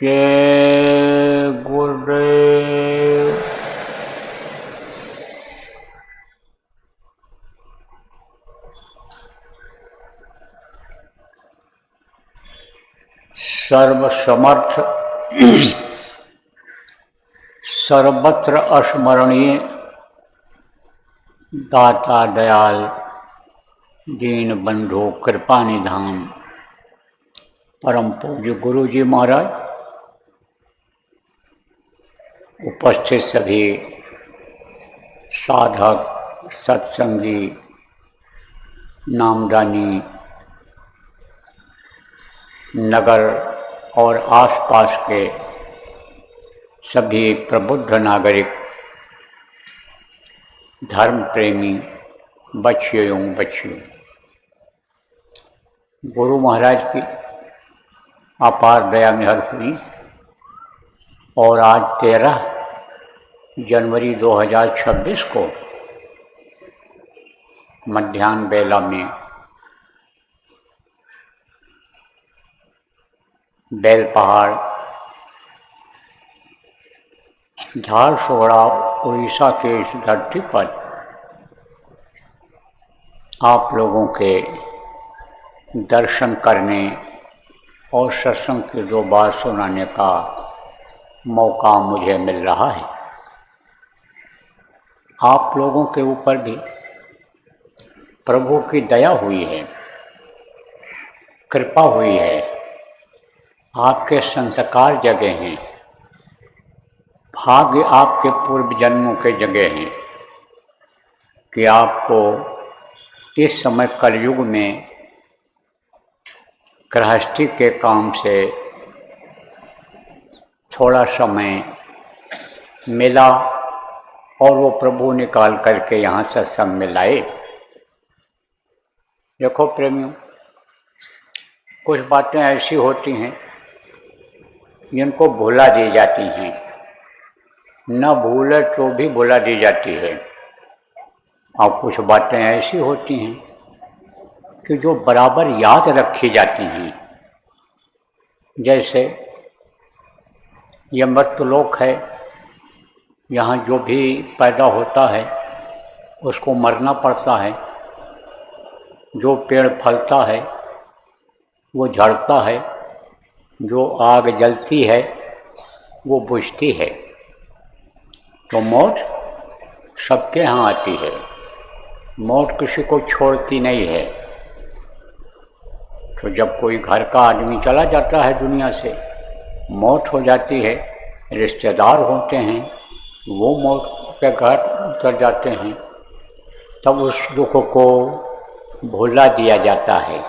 जय गुरुदेव। सर्वसमर्थ सर्वत्र अस्मरणीय दाता दयाल दीन बंधु कृपा निधान परम पूज्य गुरु जी महाराज, उपस्थित सभी साधक सत्संगी नामदानी नगर और आसपास के सभी प्रबुद्ध नागरिक, धर्म प्रेमी बच्चियों एवं बच्चियों, गुरु महाराज की अपार दया मेहर हुई और आज 13 जनवरी 2026 को मध्याह्न बेला में बेलपहाड़ झारसुगड़ा उड़ीसा के इस धरती पर आप लोगों के दर्शन करने और सत्संग की 2 बात सुनाने का मौका मुझे मिल रहा है। आप लोगों के ऊपर भी प्रभु की दया हुई है, कृपा हुई है, आपके संस्कार जगे हैं, भाग्य आपके पूर्व जन्मों के जगे हैं कि आपको इस समय कलयुग में गृहस्थी के काम से थोड़ा समय मिला और वो प्रभु निकाल करके यहाँ सत्संग में लाए। देखो प्रेमियों, कुछ बातें ऐसी होती हैं जिनको भुला दी जाती हैं, न भूले तो भी भुला दी जाती है, और कुछ बातें ऐसी होती हैं कि जो बराबर याद रखी जाती हैं। जैसे यह मृत्युलोक है, यहाँ जो भी पैदा होता है उसको मरना पड़ता है, जो पेड़ फलता है वो झड़ता है, जो आग जलती है वो बुझती है, तो मौत सबके यहाँ आती है। मौत किसी को छोड़ती नहीं है। तो जब कोई घर का आदमी चला जाता है दुनिया से, मौत हो जाती है, रिश्तेदार होते हैं वो मौत के घर उतर जाते हैं, तब उस दुख को भुला दिया जाता है,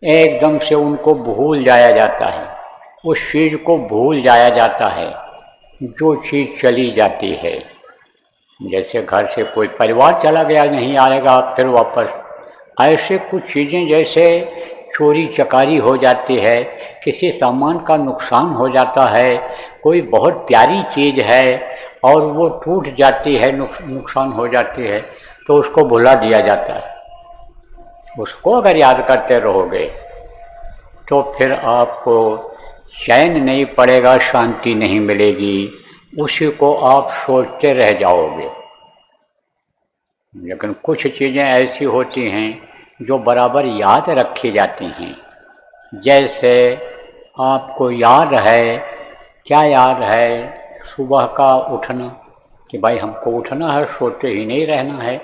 एकदम से उनको भूल जाया जाता है, उस चीज़ को भूल जाया जाता है जो चीज़ चली जाती है। जैसे घर से कोई परिवार चला गया, नहीं आएगा फिर वापस, ऐसे कुछ चीज़ें जैसे चोरी चकारी हो जाती है, किसी सामान का नुकसान हो जाता है, कोई बहुत प्यारी चीज़ है और वो टूट जाती है, नुकसान हो जाती है, तो उसको भुला दिया जाता है। उसको अगर याद करते रहोगे तो फिर आपको चैन नहीं पड़ेगा, शांति नहीं मिलेगी, उसी को आप सोचते रह जाओगे। लेकिन कुछ चीज़ें ऐसी होती हैं जो बराबर याद रखी जाती हैं। जैसे आपको याद है, क्या याद है, सुबह का उठना कि भाई हमको उठना है, सोते ही नहीं रहना है,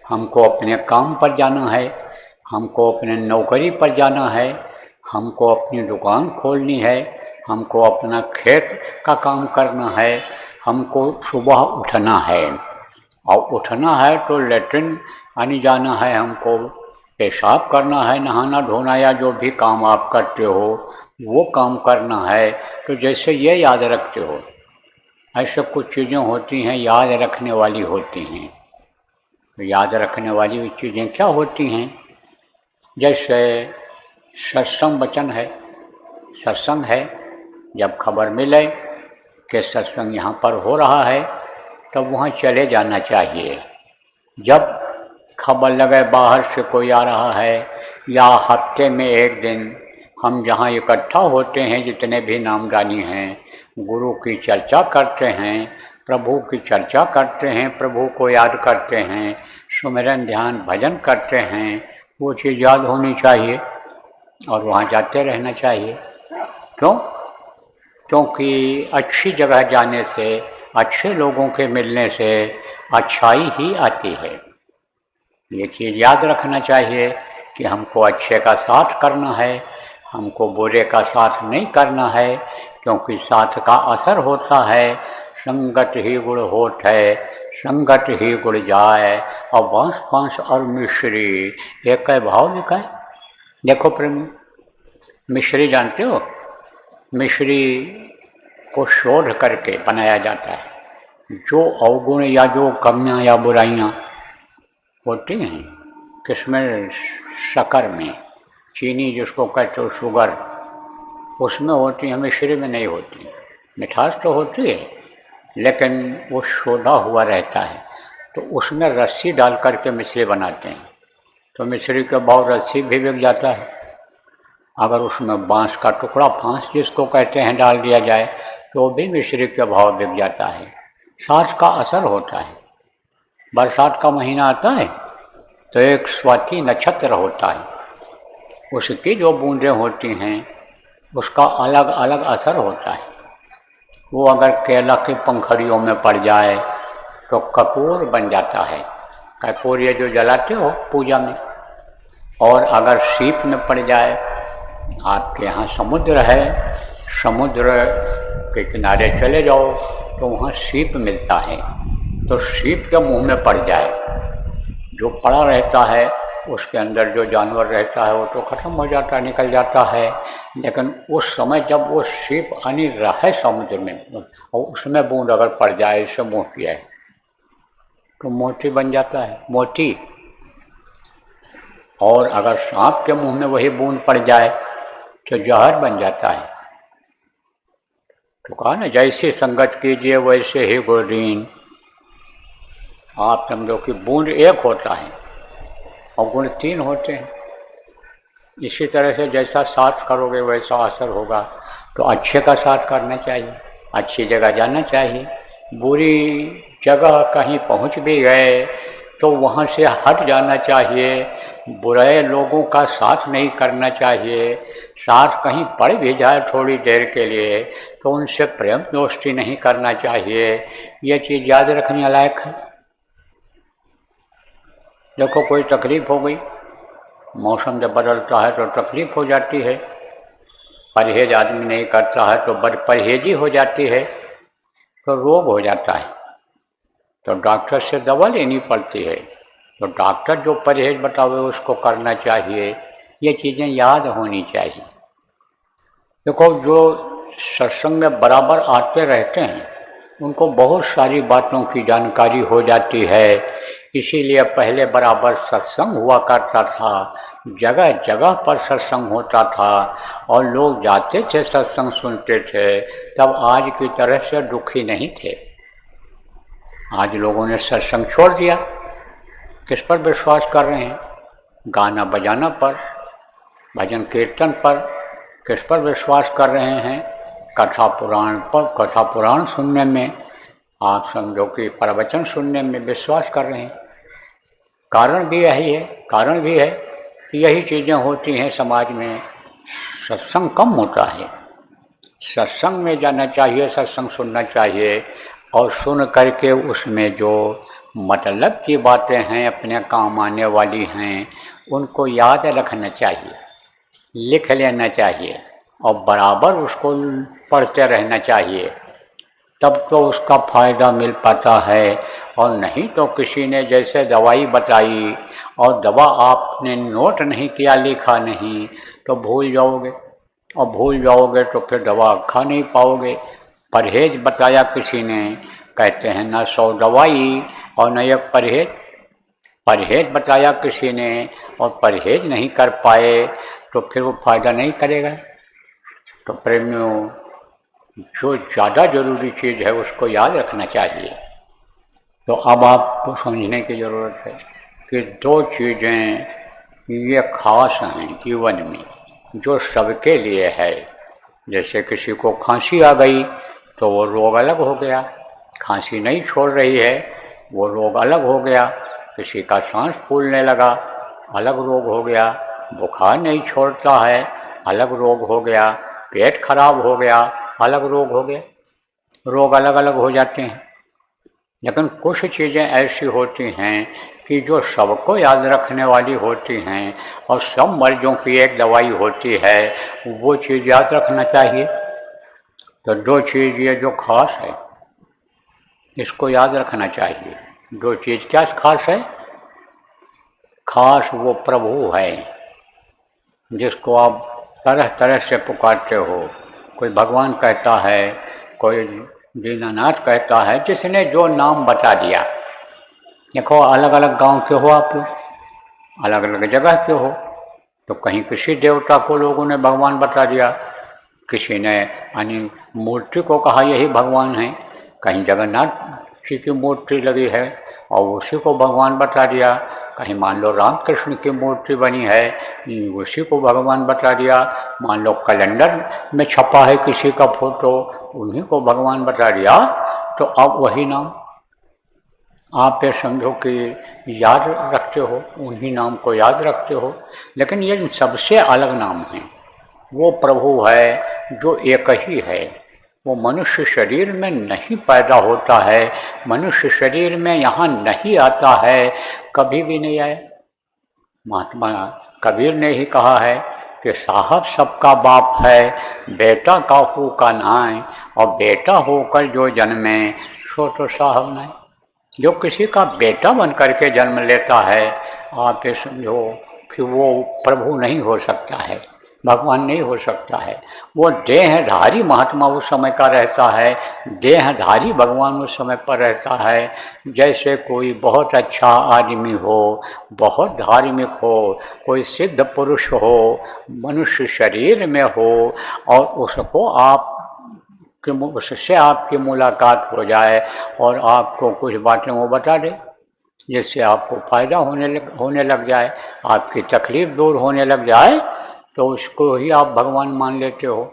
हमको अपने काम पर जाना है, हमको अपने नौकरी पर जाना है, हमको अपनी दुकान खोलनी है, हमको अपना खेत का काम करना है, हमको सुबह उठना है। और उठना है तो लेटरिन आने जाना है, हमको पेशाब करना है, नहाना धोना या जो भी काम आप करते हो वो काम करना है। तो जैसे ये याद रखते हो, ऐसे कुछ चीज़ें होती हैं याद रखने वाली होती हैं। तो याद रखने वाली चीज़ें क्या होती हैं? जैसे सत्संग वचन है, सत्संग है, जब खबर मिले कि सत्संग यहाँ पर हो रहा है तब वहाँ चले जाना चाहिए। जब खबर लगे बाहर से कोई आ रहा है या हफ्ते में एक दिन, हम जहाँ इकट्ठा होते हैं, जितने भी नामदानी हैं, गुरु की चर्चा करते हैं, प्रभु की चर्चा करते हैं, प्रभु को याद करते हैं, सुमिरन ध्यान भजन करते हैं, वो चीज़ याद होनी चाहिए और वहाँ जाते रहना चाहिए। क्यों? क्योंकि अच्छी जगह जाने से, अच्छे लोगों के मिलने से अच्छाई ही आती है। ये चीज़ याद रखना चाहिए कि हमको अच्छे का साथ करना है, हमको बुरे का साथ नहीं करना है, क्योंकि साथ का असर होता है। संगत ही गुड़ होत है, संगत ही गुड़ जाए, और बांस बांस और मिश्री एक भाव लिखा है। देखो प्रेमी, मिश्री जानते हो? मिश्री को शोध करके बनाया जाता है। जो अवगुण या जो कमियां या बुराइयां होती हैं किसमें, शक्कर में, चीनी जिसको कहते हो शुगर, उसमें होती है, मिश्री में नहीं होती। मिठास तो होती है लेकिन वो शोधा हुआ रहता है, तो उसमें रस्सी डाल करके मिश्री बनाते हैं, तो मिश्री के भाव रस्सी भी बिक जाता है। अगर उसमें बांस का टुकड़ा, फांस जिसको कहते हैं, डाल दिया जाए तो भी मिश्री के भाव बिक जाता है। सांस का असर होता है। बरसात का महीना आता है तो एक स्वाति नक्षत्र होता है, उसकी जो बूंदें होती हैं उसका अलग अलग असर होता है। वो अगर केला की पंखड़ियों में पड़ जाए तो कपूर बन जाता है, कपूर ये जो जलाते हो पूजा में। और अगर सीप में पड़ जाए, आपके यहाँ समुद्र है, समुद्र के किनारे चले जाओ तो वहाँ सीप मिलता है, तो सीप के मुंह में पड़ जाए, जो पड़ा रहता है उसके अंदर जो जानवर रहता है वो तो ख़त्म हो जाता है, निकल जाता है। लेकिन उस समय जब वो सीप आनी रहे समुद्र में और उसमें बूंद अगर पड़ जाए, इससे मुँह किया है, तो मोती बन जाता है, मोती। और अगर सांप के मुंह में वही बूंद पड़ जाए तो जहर बन जाता है। तो कहा ना, जैसी संगत कीजिए वैसे ही गुणदीन। आप समझो कि बूंद एक होता है और गुण तीन होते हैं। इसी तरह से जैसा साथ करोगे वैसा असर होगा। तो अच्छे का साथ करना चाहिए, अच्छी जगह जाना चाहिए। बुरी जगह कहीं पहुंच भी गए तो वहां से हट जाना चाहिए। बुरे लोगों का साथ नहीं करना चाहिए। साथ कहीं पड़ भी जाए थोड़ी देर के लिए तो उनसे प्रेम दोस्ती नहीं करना चाहिए। ये चीज़ याद रखने लायक है। देखो, कोई तकलीफ़ हो गई, मौसम जब बदलता है तो तकलीफ़ हो जाती है, परहेज आदमी नहीं करता है तो बदपरहेजी हो जाती है, तो रोग हो जाता है, तो डॉक्टर से दवा लेनी पड़ती है। तो डॉक्टर जो परहेज बतावे उसको करना चाहिए। ये चीज़ें याद होनी चाहिए। देखो, जो सत्संग में बराबर आते रहते हैं उनको बहुत सारी बातों की जानकारी हो जाती है। इसीलिए पहले बराबर सत्संग हुआ करता था, जगह जगह पर सत्संग होता था और लोग जाते थे, सत्संग सुनते थे, तब आज की तरह से दुखी नहीं थे। आज लोगों ने सत्संग छोड़ दिया। किस पर विश्वास कर रहे हैं? गाना बजाना पर, भजन कीर्तन पर। किस पर विश्वास कर रहे हैं? कथा पुराण पर, कथा पुराण सुनने में, आप समझो कि प्रवचन सुनने में विश्वास कर रहे हैं। कारण भी यही है, कारण भी है कि यही चीज़ें होती हैं समाज में। सत्संग कम होता है। सत्संग में जाना चाहिए, सत्संग सुनना चाहिए और सुन करके उसमें जो मतलब की बातें हैं, अपने काम आने वाली हैं, उनको याद रखना चाहिए, लिख लेना चाहिए और बराबर उसको पढ़ते रहना चाहिए। तब तो उसका फ़ायदा मिल पाता है। और नहीं तो किसी ने जैसे दवाई बताई और दवा आपने नोट नहीं किया, लिखा नहीं, तो भूल जाओगे और भूल जाओगे तो फिर दवा खा नहीं पाओगे। परहेज बताया किसी ने, कहते हैं ना 100 दवाई और न एक परहेज। परहेज बताया किसी ने और परहेज नहीं कर पाए तो फिर वो फ़ायदा नहीं करेगा। तो प्रेमियों, जो ज़्यादा ज़रूरी चीज़ है उसको याद रखना चाहिए। तो अब आपको समझने की ज़रूरत है कि 2 चीज़ें ये खास हैं जीवन में। जो सबके लिए है। जैसे किसी को खांसी आ गई तो वो रोग अलग हो गया, खांसी नहीं छोड़ रही है वो रोग अलग हो गया। किसी का सांस फूलने लगा, अलग रोग हो गया। बुखार नहीं छोड़ता है, अलग रोग हो गया। पेट खराब हो गया, अलग रोग हो गया। रोग अलग अलग हो जाते हैं। लेकिन कुछ चीज़ें ऐसी होती हैं कि जो सबको याद रखने वाली होती हैं और सब मर्जों की एक दवाई होती है, वो चीज़ याद रखना चाहिए। तो दो चीज़ ये जो खास है इसको याद रखना चाहिए। दो चीज़ क्या खास है? खास वो प्रभु है जिसको आप तरह तरह से पुकारते हो। कोई भगवान कहता है, कोई दीनानाथ कहता है, जिसने जो नाम बता दिया। देखो अलग अलग गांव के हो आप लोग, अलग अलग जगह के हो, तो कहीं किसी देवता को लोगों ने भगवान बता दिया, किसी ने यानी मूर्ति को कहा यही भगवान है। कहीं जगन्नाथ जी की मूर्ति लगी है और उसी को भगवान बता दिया। कहीं मान लो रामकृष्ण की मूर्ति बनी है, उसी को भगवान बता दिया। मान लो कैलेंडर में छपा है किसी का फोटो, उन्हीं को भगवान बता दिया। तो अब वही नाम आप ये समझो कि याद रखते हो, उन्हीं नाम को याद रखते हो। लेकिन ये सबसे अलग नाम है। वो प्रभु है जो एक ही है। वो मनुष्य शरीर में नहीं पैदा होता है, मनुष्य शरीर में यहाँ नहीं आता है, कभी भी नहीं आया। महात्मा कबीर ने ही कहा है कि साहब सबका बाप है, बेटा काहू का नाय, और बेटा होकर जो जन्मे सो तो साहब नहीं। जो किसी का बेटा बन करके जन्म लेता है, आप ये समझो कि वो प्रभु नहीं हो सकता है, भगवान नहीं हो सकता है। वो देहधारी महात्मा उस समय का रहता है, देहधारी भगवान उस समय पर रहता है। जैसे कोई बहुत अच्छा आदमी हो, बहुत धार्मिक हो, कोई सिद्ध पुरुष हो, मनुष्य शरीर में हो, और उसको आप कि उससे आपकी मुलाकात हो जाए और आपको कुछ बातें वो बता दे, जिससे आपको फ़ायदा होने लग जाए, आपकी तकलीफ़ दूर होने लग जाए, तो उसको ही आप भगवान मान लेते हो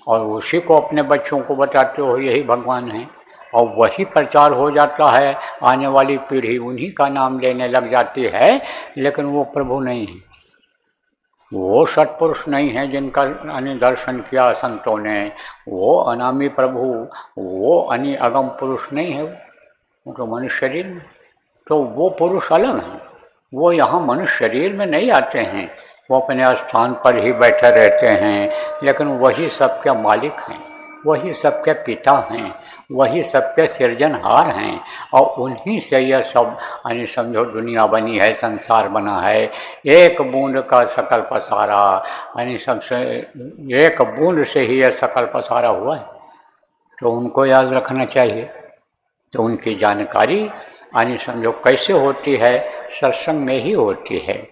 और उसी को अपने बच्चों को बताते हो यही भगवान है, और वही प्रचार हो जाता है। आने वाली पीढ़ी उन्हीं का नाम लेने लग जाती है, लेकिन वो प्रभु नहीं है, वो सत्पुरुष नहीं है जिनका दर्शन किया संतों ने। वो अनामी प्रभु, वो अगम पुरुष नहीं है। वो तो मनुष्य शरीर में, तो वो पुरुष अलग हैं। वो यहाँ मनुष्य शरीर में नहीं आते हैं, वो अपने स्थान पर ही बैठे रहते हैं, लेकिन वही सबके मालिक हैं, वही सबके पिता हैं, वही सबके सृजनहार हैं, और उन्हीं से यह सब यानी समझो दुनिया बनी है, संसार बना है। एक बूंद का सकल पसारा, यानी सबसे एक बूंद से ही यह सकल पसारा हुआ है। तो उनको याद रखना चाहिए। तो उनकी जानकारी यानी समझो कैसे होती है, सत्संग में ही होती है।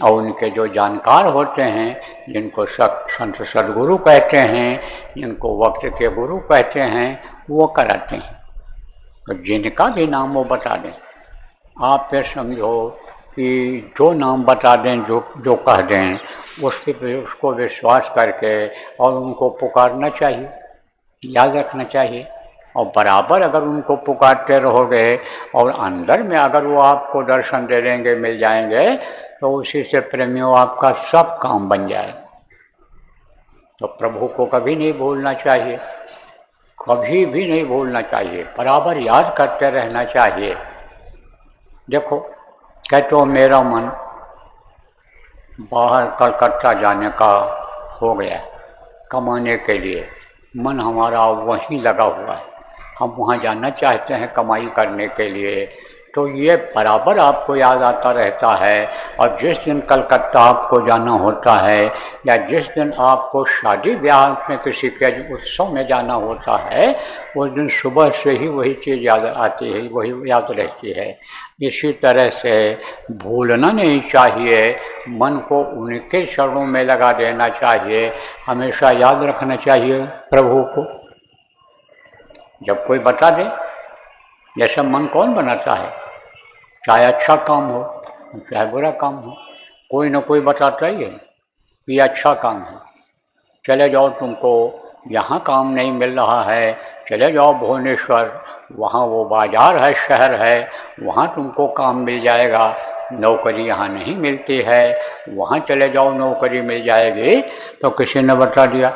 और उनके जो जानकार होते हैं, जिनको संत सदगुरु कहते हैं, जिनको वक्त के गुरु कहते हैं, वो कराते हैं। तो जिनका भी नाम वो बता दें, आप ये समझो कि जो नाम बता दें, जो कह दें, उसको विश्वास करके और उनको पुकारना चाहिए, याद रखना चाहिए। और बराबर अगर उनको पुकारते रहोगे और अंदर में अगर वो आपको दर्शन दे देंगे, मिल जाएंगे, तो उसी से प्रेमियों आपका सब काम बन जाए। तो प्रभु को कभी नहीं भूलना चाहिए, कभी भी नहीं भूलना चाहिए, बराबर याद करते रहना चाहिए। देखो कहते हो मेरा मन बाहर कलकत्ता जाने का हो गया कमाने के लिए, मन हमारा वहीं लगा हुआ है, हम वहाँ जाना चाहते हैं कमाई करने के लिए। तो ये बराबर आपको याद आता रहता है। और जिस दिन कलकत्ता आपको जाना होता है, या जिस दिन आपको शादी ब्याह में किसी के उत्सव में जाना होता है, उस दिन सुबह से ही वही चीज़ याद आती है, वही याद रहती है। इसी तरह से भूलना नहीं चाहिए, मन को उनके चरणों में लगा देना चाहिए, हमेशा याद रखना चाहिए प्रभु को। जब कोई बता दे, जैसे मन कौन बनाता है, चाहे अच्छा काम हो चाहे बुरा काम हो, कोई ना कोई बताता ही है। ये अच्छा काम है, चले जाओ, तुमको यहाँ काम नहीं मिल रहा है, चले जाओ भुवनेश्वर, वहाँ वो बाज़ार है, शहर है, वहाँ तुमको काम मिल जाएगा, नौकरी यहाँ नहीं मिलती है, वहाँ चले जाओ नौकरी मिल जाएगी। तो किसी ने बता दिया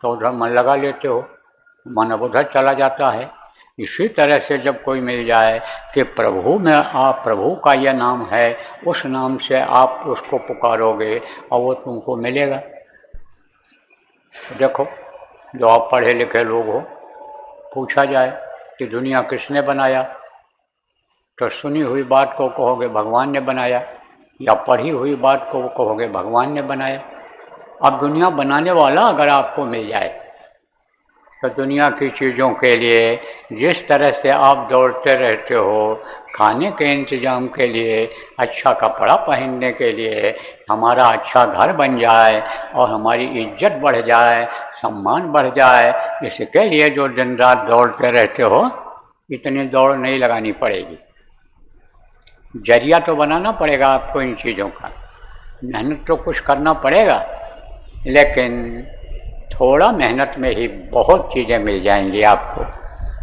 तो उधर मन लगा लेते हो, मन उधर चला जाता है। इसी तरह से जब कोई मिल जाए कि प्रभु में आप, प्रभु का यह नाम है, उस नाम से आप उसको पुकारोगे और वो तुमको मिलेगा। देखो, जो आप पढ़े लिखे लोग हो, पूछा जाए कि दुनिया किसने बनाया, तो सुनी हुई बात को कहोगे भगवान ने बनाया, या पढ़ी हुई बात को कहोगे भगवान ने बनाया। अब दुनिया बनाने वाला अगर आपको मिल जाए तो दुनिया की चीज़ों के लिए जिस तरह से आप दौड़ते रहते हो, खाने के इंतज़ाम के लिए, अच्छा कपड़ा पहनने के लिए, हमारा अच्छा घर बन जाए और हमारी इज्जत बढ़ जाए, सम्मान बढ़ जाए, इसके लिए जो दिन रात दौड़ते रहते हो, इतनी दौड़ नहीं लगानी पड़ेगी। जरिया तो बनाना पड़ेगा आपको इन चीज़ों का, मेहनत तो कुछ करना पड़ेगा, लेकिन थोड़ा मेहनत में ही बहुत चीज़ें मिल जाएंगी आपको।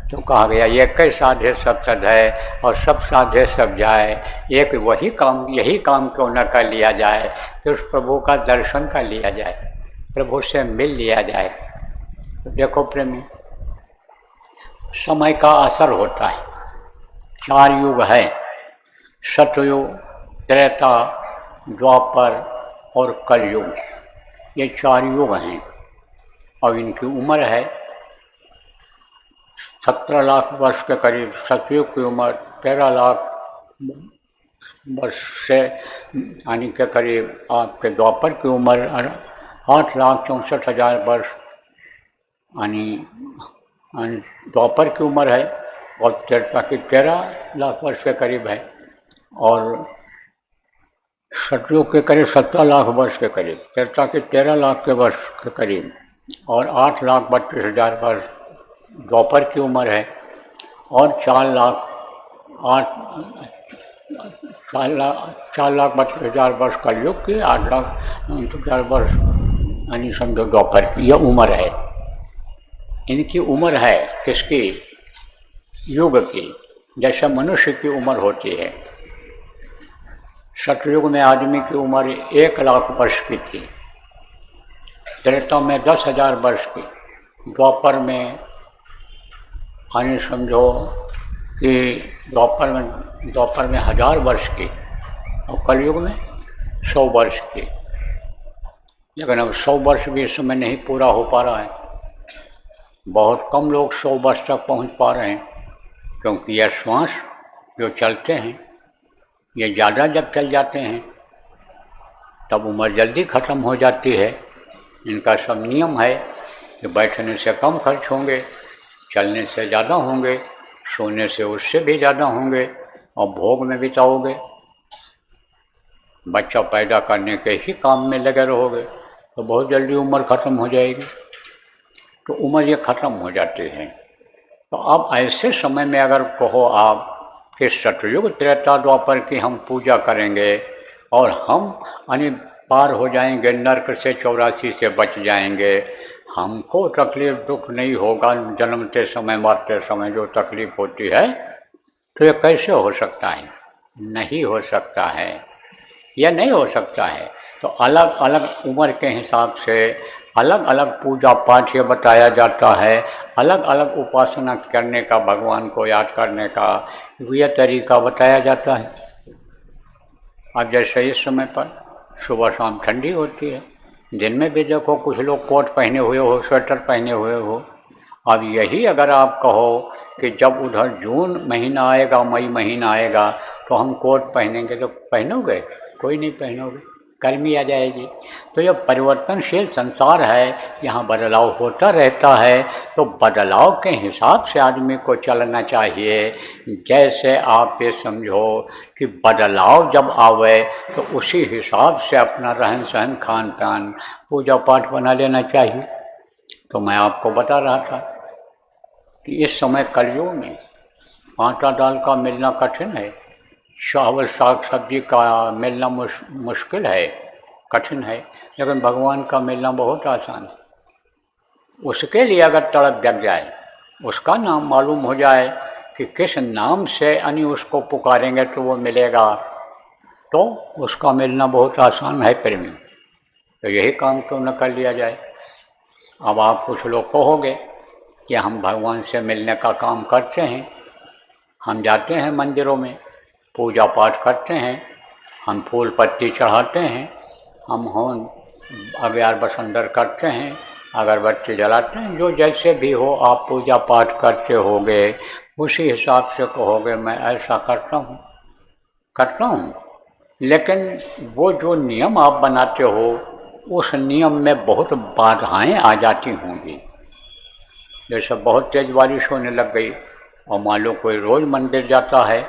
तो कहा गया ये कई साधे सब सद है और सब साधे सब जाए, एक वही काम, यही काम क्यों न कर लिया जाए कि उस प्रभु का दर्शन कर लिया जाए, प्रभु से मिल लिया जाए। तो देखो प्रेमी, समय का असर होता है। 4 युग है, सतयुग, त्रेता, द्वापर और कलयुग, ये 4 युग हैं। और इनकी उम्र है 17 लाख वर्ष के करीब। सतयुग की उम्र 13 लाख वर्ष से यानी के करीब। आपके द्वापर की उम्र 8,64,000 वर्ष यानी द्वापर की उम्र है, और त्रेता की 13 लाख वर्ष के करीब है, और सतयुग के करीब 17 लाख वर्ष के करीब, त्रेता के 13 लाख के वर्ष के करीब, और 8,32,000 वर्ष द्वापर की उम्र है, और 4,32,000 वर्ष कलयुग की, 8,00,000 वर्ष यानी समझो द्वापर की यह उम्र है। इनकी उम्र है किसकी? युग की, जैसे मनुष्य की उम्र होती है। सतयुग में आदमी की उम्र 1,00,000 वर्ष की थी, त्रेता में 10,000 वर्ष की, द्वापर में यानी समझो कि द्वापर में 1000 वर्ष की, और कलयुग में 100 वर्ष की। लेकिन अब 100 वर्ष भी इस समय नहीं पूरा हो पा रहा है, बहुत कम लोग 100 वर्ष तक पहुंच पा रहे हैं, क्योंकि यह श्वास जो चलते हैं ये ज़्यादा जब चल जाते हैं तब उम्र जल्दी ख़त्म हो जाती है। इनका सब नियम है कि बैठने से कम खर्च होंगे, चलने से ज़्यादा होंगे, सोने से उससे भी ज़्यादा होंगे, और भोग में बिताओगे, बच्चा पैदा करने के ही काम में लगे रहोगे तो बहुत जल्दी उम्र ख़त्म हो जाएगी। तो उम्र ये ख़त्म हो जाती है। तो अब ऐसे समय में अगर कहो आप कि सतयुग त्रेता द्वापर की हम पूजा करेंगे और हम यानी पार हो जाएंगे, नरक से 84 से बच जाएंगे, हमको तकलीफ दुख नहीं होगा जन्मते समय मरते समय जो तकलीफ होती है, तो ये कैसे हो सकता है? नहीं हो सकता है, यह नहीं हो सकता है। तो अलग अलग उम्र के हिसाब से अलग अलग पूजा पाठ ये बताया जाता है, अलग अलग उपासना करने का, भगवान को याद करने का यह तरीका बताया जाता है। अब जैसे इस समय पर सुबह शाम ठंडी होती है, दिन में भी देखो कुछ लोग कोट पहने हुए हो, स्वेटर पहने हुए हो। अब यही अगर आप कहो कि जब उधर जून महीना आएगा, मई महीना आएगा तो हम कोट पहनेंगे, तो पहनोगे? कोई नहीं पहनोगे, गर्मी आ जाएगी। तो यह परिवर्तनशील संसार है, यहाँ बदलाव होता रहता है, तो बदलाव के हिसाब से आदमी को चलना चाहिए। जैसे आप ये समझो कि बदलाव जब आवे तो उसी हिसाब से अपना रहन सहन, खान पान, पूजा पाठ बना लेना चाहिए। तो मैं आपको बता रहा था कि इस समय कलयुग में आटा दाल का मिलना कठिन है, चावल साग सब्जी का मिलना मुश्किल है, कठिन है, लेकिन भगवान का मिलना बहुत आसान है। उसके लिए अगर तड़प जग जाए, उसका नाम मालूम हो जाए कि किस नाम से यानी उसको पुकारेंगे तो वो मिलेगा, तो उसका मिलना बहुत आसान है प्रेमी। तो यही काम क्यों न कर लिया जाए। अब आप कुछ लोग कहोगे कि हम भगवान से मिलने का काम करते हैं, हम जाते हैं मंदिरों में, पूजा पाठ करते हैं, हम फूल पत्ती चढ़ाते हैं, हम होम अग्यार बसंतर करते हैं, अगरबत्ती जलाते हैं, जो जैसे भी हो आप पूजा पाठ करते होगे, उसी हिसाब से कहोगे मैं ऐसा करता हूँ। लेकिन वो जो नियम आप बनाते हो, उस नियम में बहुत बाधाएं आ जाती होंगी। जैसे बहुत तेज बारिश होने लग गई और मान लो कोई रोज़ मंदिर जाता है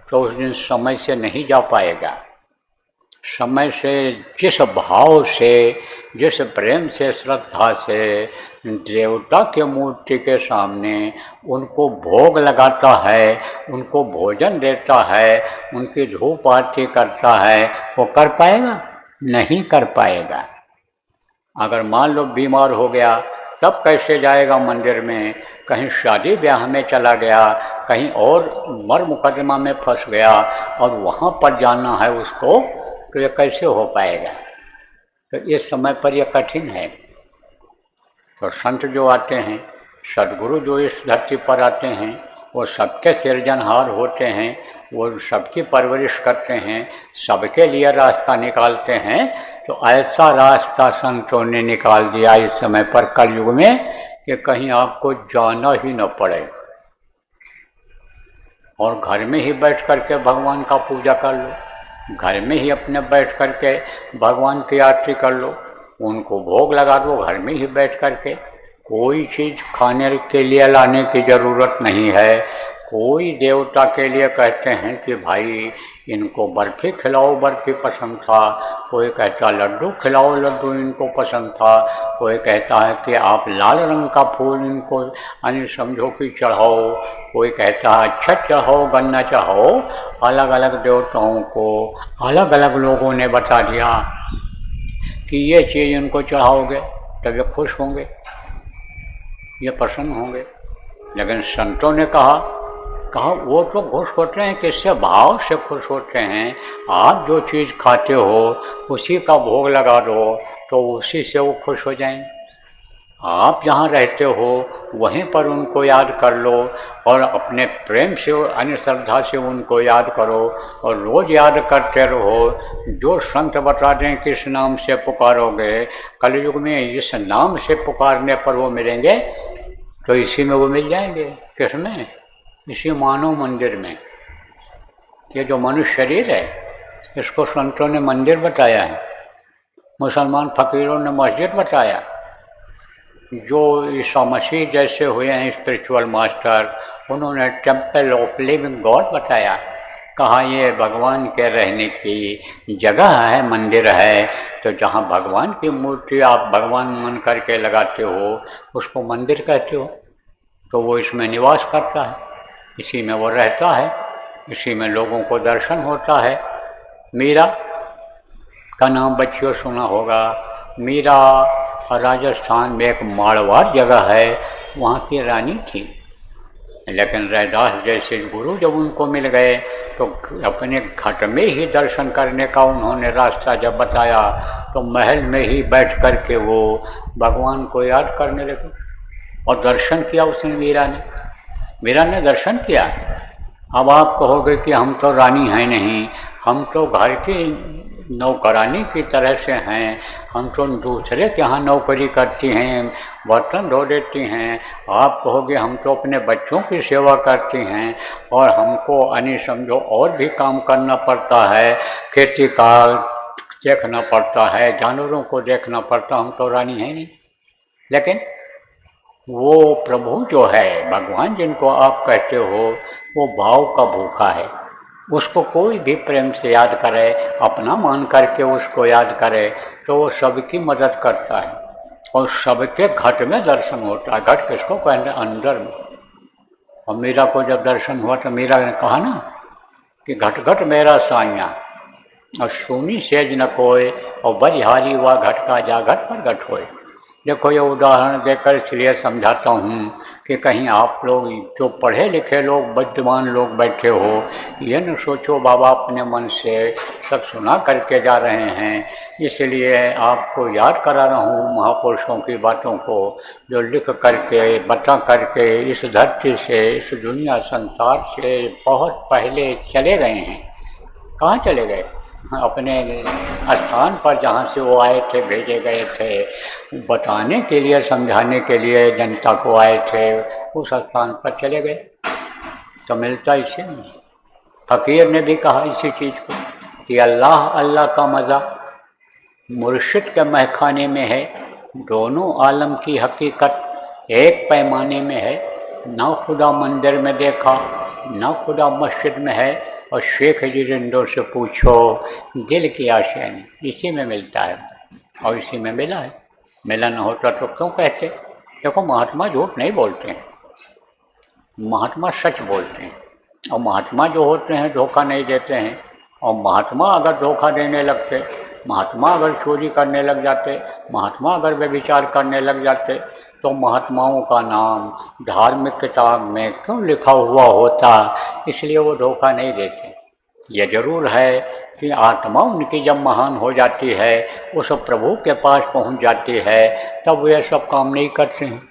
तो उस दिन समय से नहीं जा पाएगा। समय से, जिस भाव से, जिस प्रेम से, श्रद्धा से देवता के मूर्ति के सामने उनको भोग लगाता है, उनको भोजन देता है, उनकी धूप आरती करता है, वो कर पाएगा? नहीं कर पाएगा। अगर मान लो बीमार हो गया तब कैसे जाएगा मंदिर में? कहीं शादी ब्याह में चला गया, कहीं और मर मुकदमा में फंस गया और वहाँ पर जाना है उसको, तो ये कैसे हो पाएगा? तो इस समय पर यह कठिन है। तो संत जो आते हैं, सद्गुरु जो इस धरती पर आते हैं, वो सबके सिरजनहार होते हैं, वो सबकी परवरिश करते हैं, सबके लिए रास्ता निकालते हैं। तो ऐसा रास्ता संतों ने निकाल दिया इस समय पर कलयुग में कि कहीं आपको जाना ही न पड़े और घर में ही बैठ करके भगवान का पूजा कर लो, घर में ही अपने बैठ करके भगवान की आरती कर लो, उनको भोग लगा दो घर में ही बैठ करके। कोई चीज़ खाने के लिए लाने की ज़रूरत नहीं है। कोई देवता के लिए कहते हैं कि भाई इनको बर्फ़ी खिलाओ, बर्फ़ी पसंद था, कोई कहता लड्डू खिलाओ, लड्डू इनको पसंद था, कोई कहता है कि आप लाल रंग का फूल इनको यानी समझो कि चढ़ाओ, कोई कहता है अच्छा चढ़ाओ, गन्ना चढ़ाओ। अलग अलग देवताओं को अलग अलग लोगों ने बता दिया कि ये चीज़ इनको चढ़ाओगे तब ये खुश होंगे, ये प्रसन्न होंगे। लेकिन संतों ने कहा वो तो खुश होते हैं, किससे? भाव से खुश होते हैं। आप जो चीज़ खाते हो उसी का भोग लगा दो तो उसी से वो खुश हो जाएंगे। आप जहाँ रहते हो वहीं पर उनको याद कर लो और अपने प्रेम से अन्य श्रद्धा से उनको याद करो और रोज़ याद करते रहो। जो संत बता दें किस नाम से पुकारोगे, कलयुग में इस नाम से पुकारने पर वो मिलेंगे, तो इसी में वो मिल जाएंगे। किसमें? इसी मानव मंदिर में। ये जो मनुष्य शरीर है इसको संतों ने मंदिर बताया है, मुसलमान फकीरों ने मस्जिद बताया। जो ईसा मसीह जैसे हुए हैं स्पिरिचुअल मास्टर, उन्होंने टेम्पल ऑफ लिविंग गॉड बताया। कहा ये भगवान के रहने की जगह है, मंदिर है। तो जहाँ भगवान की मूर्ति आप भगवान मान करके लगाते हो उसको मंदिर कहते हो। तो वो इसमें निवास करता है, इसी में वो रहता है, इसी में लोगों को दर्शन होता है। मीरा का नाम बच्चियों सुना होगा। मीरा राजस्थान में एक मारवाड़ जगह है, वहाँ की रानी थी। लेकिन रैदास जैसे गुरु जब उनको मिल गए तो अपने घट में ही दर्शन करने का उन्होंने रास्ता जब बताया तो महल में ही बैठ कर के वो भगवान को याद करने लगे और दर्शन किया उसने। मीरा ने दर्शन किया। अब आप कहोगे कि हम तो रानी हैं नहीं, हम तो घर की नौकरानी की तरह से हैं, हम तो दूसरे के यहाँ नौकरी करती हैं, बर्तन धो देती हैं। आप कहोगे हम तो अपने बच्चों की सेवा करती हैं और हमको यानी समझो और भी काम करना पड़ता है, खेती का देखना पड़ता है, जानवरों को देखना पड़ता, हम तो रानी हैं नहीं। लेकिन वो प्रभु जो है, भगवान जिनको आप कहते हो, वो भाव का भूखा है। उसको कोई भी प्रेम से याद करे, अपना मान करके उसको याद करे तो वो सबकी मदद करता है और सबके घट में दर्शन होता है। घट किसको कहते हैं? अंदर में। और मीरा को जब दर्शन हुआ तो मीरा ने कहा ना कि घट घट मेरा साइया, और सुनी सेज न कोय, और बरिहारी हुआ घट का जा घट पर घट होए। देखो ये उदाहरण देकर इसलिए समझाता हूँ कि कहीं आप लोग जो पढ़े लिखे लोग बुद्धिमान लोग बैठे हो, ये न सोचो बाबा अपने मन से सब सुना करके जा रहे हैं। इसलिए आपको याद करा रहा हूँ महापुरुषों की बातों को, जो लिख करके बता करके इस धरती से, इस दुनिया संसार से बहुत पहले चले गए हैं। कहाँ चले गए? अपने स्थान पर जहाँ से वो आए थे, भेजे गए थे, बताने के लिए, समझाने के लिए जनता को आए थे, उस स्थान पर चले गए। तो मिलता इसी में। फकीर ने भी कहा इसी चीज़ को कि अल्लाह अल्लाह का मज़ा मुर्शिद के महखाने में है, दोनों आलम की हकीकत एक पैमाने में है। ना खुदा मंदिर में देखा, ना खुदा मस्जिद में है, और शेख जी रिंदों से पूछो दिल की आशा नहीं। इसी में मिलता है और इसी में मिला है। मिला न होता तो क्यों कहते? देखो महात्मा झूठ नहीं बोलते हैं, महात्मा सच बोलते हैं, और महात्मा जो होते हैं धोखा नहीं देते हैं। और महात्मा अगर धोखा देने लगते, महात्मा अगर चोरी करने लग जाते, महात्मा अगर व्यभिचार करने लग जाते, तो महात्माओं का नाम धार्मिक किताब में क्यों लिखा हुआ होता? इसलिए वो धोखा नहीं देते। ये जरूर है कि आत्मा उनकी जब महान हो जाती है, उस प्रभु के पास पहुंच जाती है, तब वो ये सब काम नहीं करते हैं।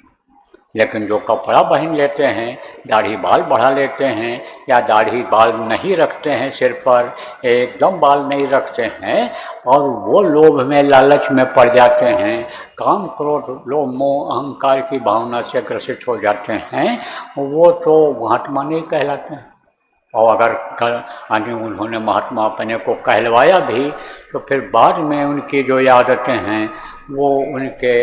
लेकिन जो कपड़ा पहन लेते हैं, दाढ़ी बाल बढ़ा लेते हैं, या दाढ़ी बाल नहीं रखते हैं, सिर पर एकदम बाल नहीं रखते हैं, और वो लोभ में लालच में पड़ जाते हैं, काम क्रोध लोभ मोह अहंकार की भावना से ग्रसित हो जाते हैं, वो तो महात्मा नहीं कहलाते हैं। और अगर उन्होंने महात्मा अपने को कहलवाया भी, तो फिर बाद में उनकी जो आदतें हैं वो उनके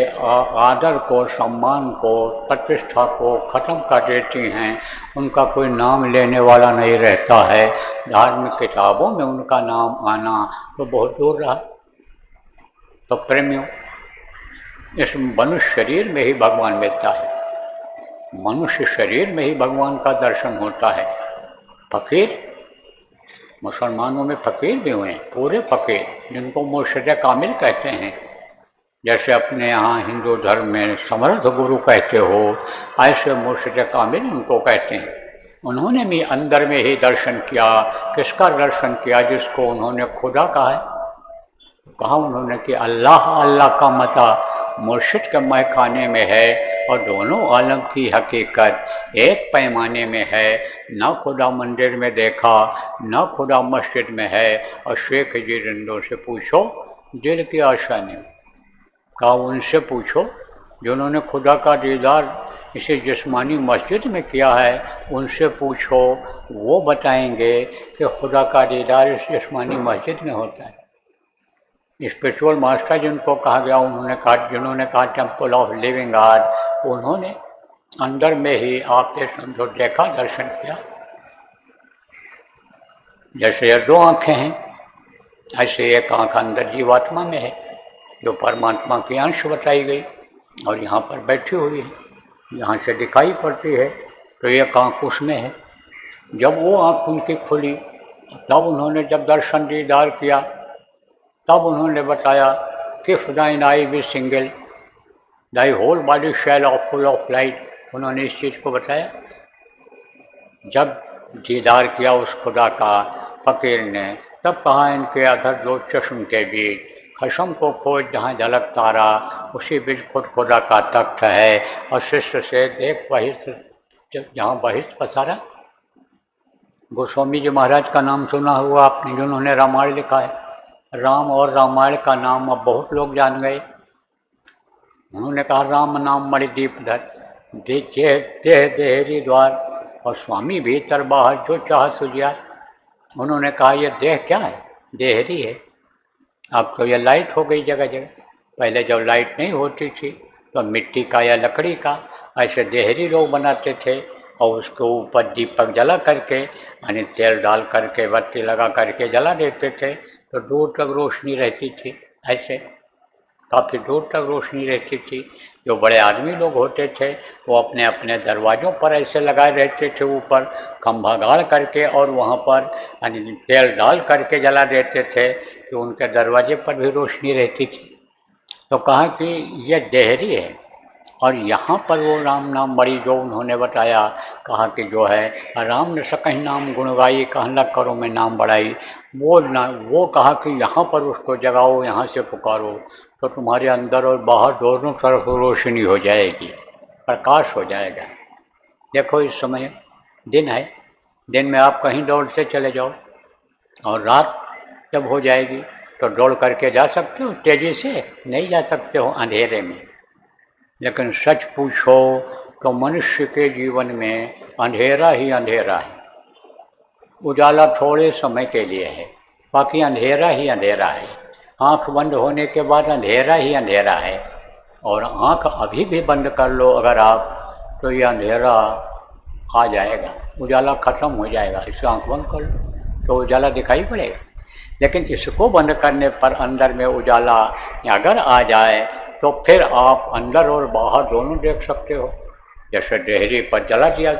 आदर को, सम्मान को, प्रतिष्ठा को ख़त्म कर देती हैं। उनका कोई नाम लेने वाला नहीं रहता है। धार्मिक किताबों में उनका नाम आना तो बहुत दूर रहा। तो प्रेमियों, इस मनुष्य शरीर में ही भगवान मिलता है, मनुष्य शरीर में ही भगवान का दर्शन होता है। फ़कीर, मुसलमानों में फ़कीर भी हुए हैं, पूरे फ़कीर, जिनको मुर्शिद कामिल कहते हैं। जैसे अपने यहाँ हिंदू धर्म में समर्थ गुरु कहते हो, ऐसे मुर्शिद कामिल उनको कहते हैं। उन्होंने भी अंदर में ही दर्शन किया। किसका दर्शन किया? जिसको उन्होंने खुदा कहा है। कहा उन्होंने कि अल्लाह अल्लाह का मज़ा मुर्शिद के महखाने में है, और दोनों आलम की हकीकत एक पैमाने में है। न खुदा मंदिर में देखा, न खुदा मस्जिद में है, और शेख जी रिंदों से पूछो दिल की आशा नहीं। कहा उनसे पूछो जिन्होंने खुदा का दीदार इसे जिस्मानी मस्जिद में किया है, उनसे पूछो, वो बताएंगे कि खुदा का दीदार इस जिस्मानी मस्जिद में होता है। स्पिरिचुअल मास्टर जिनको कहा गया, उन्होंने कहा, जिन्होंने कहा टेम्पल ऑफ लिविंग गॉड, उन्होंने अंदर में ही आपने समझो देखा, दर्शन किया। जैसे ये दो आँखें हैं, ऐसे एक आँख अंदर जीवात्मा में है, जो परमात्मा की अंश बताई गई, और यहाँ पर बैठी हुई है, यहाँ से दिखाई पड़ती है, तो एक आँख उसमें है। जब वो आँख उनकी खुली, तब उन्होंने जब दर्शन दीदार किया, तब उन्होंने बताया कि thine eye be single, thy whole body shall of full of light. उन्होंने इस चीज़ को बताया। जब दीदार किया उस खुदा का फ़कीर ने, तब कहा इनके अधर दो चश्म के बीच खशम को खोज जहाँ झलक तारा, उसी बीच खुद खुदा का तख्त है, और शिष्य से देख बहिष्ठ जहाँ बहिष्ठ पसारा। गोस्वामी जी महाराज का नाम सुना हुआ आपने, जिन्होंने रामायण लिखा है। राम और रामायण का नाम अब बहुत लोग जान गए। उन्होंने कहा राम नाम मणि दीपधर, देह देहरी द्वार, और स्वामी भीतर बाहर जो चाह सुझिया। उन्होंने कहा ये देह क्या है? देहरी है। अब तो ये लाइट हो गई जगह जगह। पहले जब लाइट नहीं होती थी तो मिट्टी का या लकड़ी का ऐसे देहरी लोग बनाते थे, और उसके ऊपर दीपक जला करके, यानी तेल डाल करके, बत्ती लगा करके जला देते थे, तो दूर तक रोशनी रहती थी। ऐसे काफ़ी दूर तक रोशनी रहती थी। जो बड़े आदमी लोग होते थे वो अपने अपने दरवाज़ों पर ऐसे लगाए रहते थे, ऊपर खंभा गाड़ करके, और वहाँ पर तेल डाल करके जला देते थे कि उनके दरवाजे पर भी रोशनी रहती थी। तो कहा कि यह देहरी है, और यहाँ पर वो राम नाम बड़ी जो उन्होंने बताया, कहा कि जो है राम ने सकहीं नाम गुण गाई, कहना करो मैं नाम बढ़ाई। वो कहा कि यहाँ पर उसको जगाओ, यहाँ से पुकारो तो तुम्हारे अंदर और बाहर दोनों तरफ रोशनी हो जाएगी, प्रकाश हो जाएगा। देखो इस समय दिन है, दिन में आप कहीं दौड़ से चले जाओ, और रात जब हो जाएगी तो दौड़ करके जा सकते हो, तेज़ी से नहीं जा सकते हो अंधेरे में। लेकिन सच पूछो तो मनुष्य के जीवन में अंधेरा ही अंधेरा है। उजाला थोड़े समय के लिए है, बाकी अंधेरा ही अंधेरा है। आँख बंद होने के बाद अंधेरा ही अंधेरा है, और आँख अभी भी बंद कर लो अगर आप, तो ये अंधेरा आ जाएगा, उजाला ख़त्म हो जाएगा। इसे आँख बंद कर लो तो उजाला दिखाई पड़ेगा। लेकिन इसको बंद करने पर अंदर में उजाला अगर आ जाए तो फिर आप अंदर और बाहर दोनों देख सकते हो। जैसे देहरी पर जला दिया,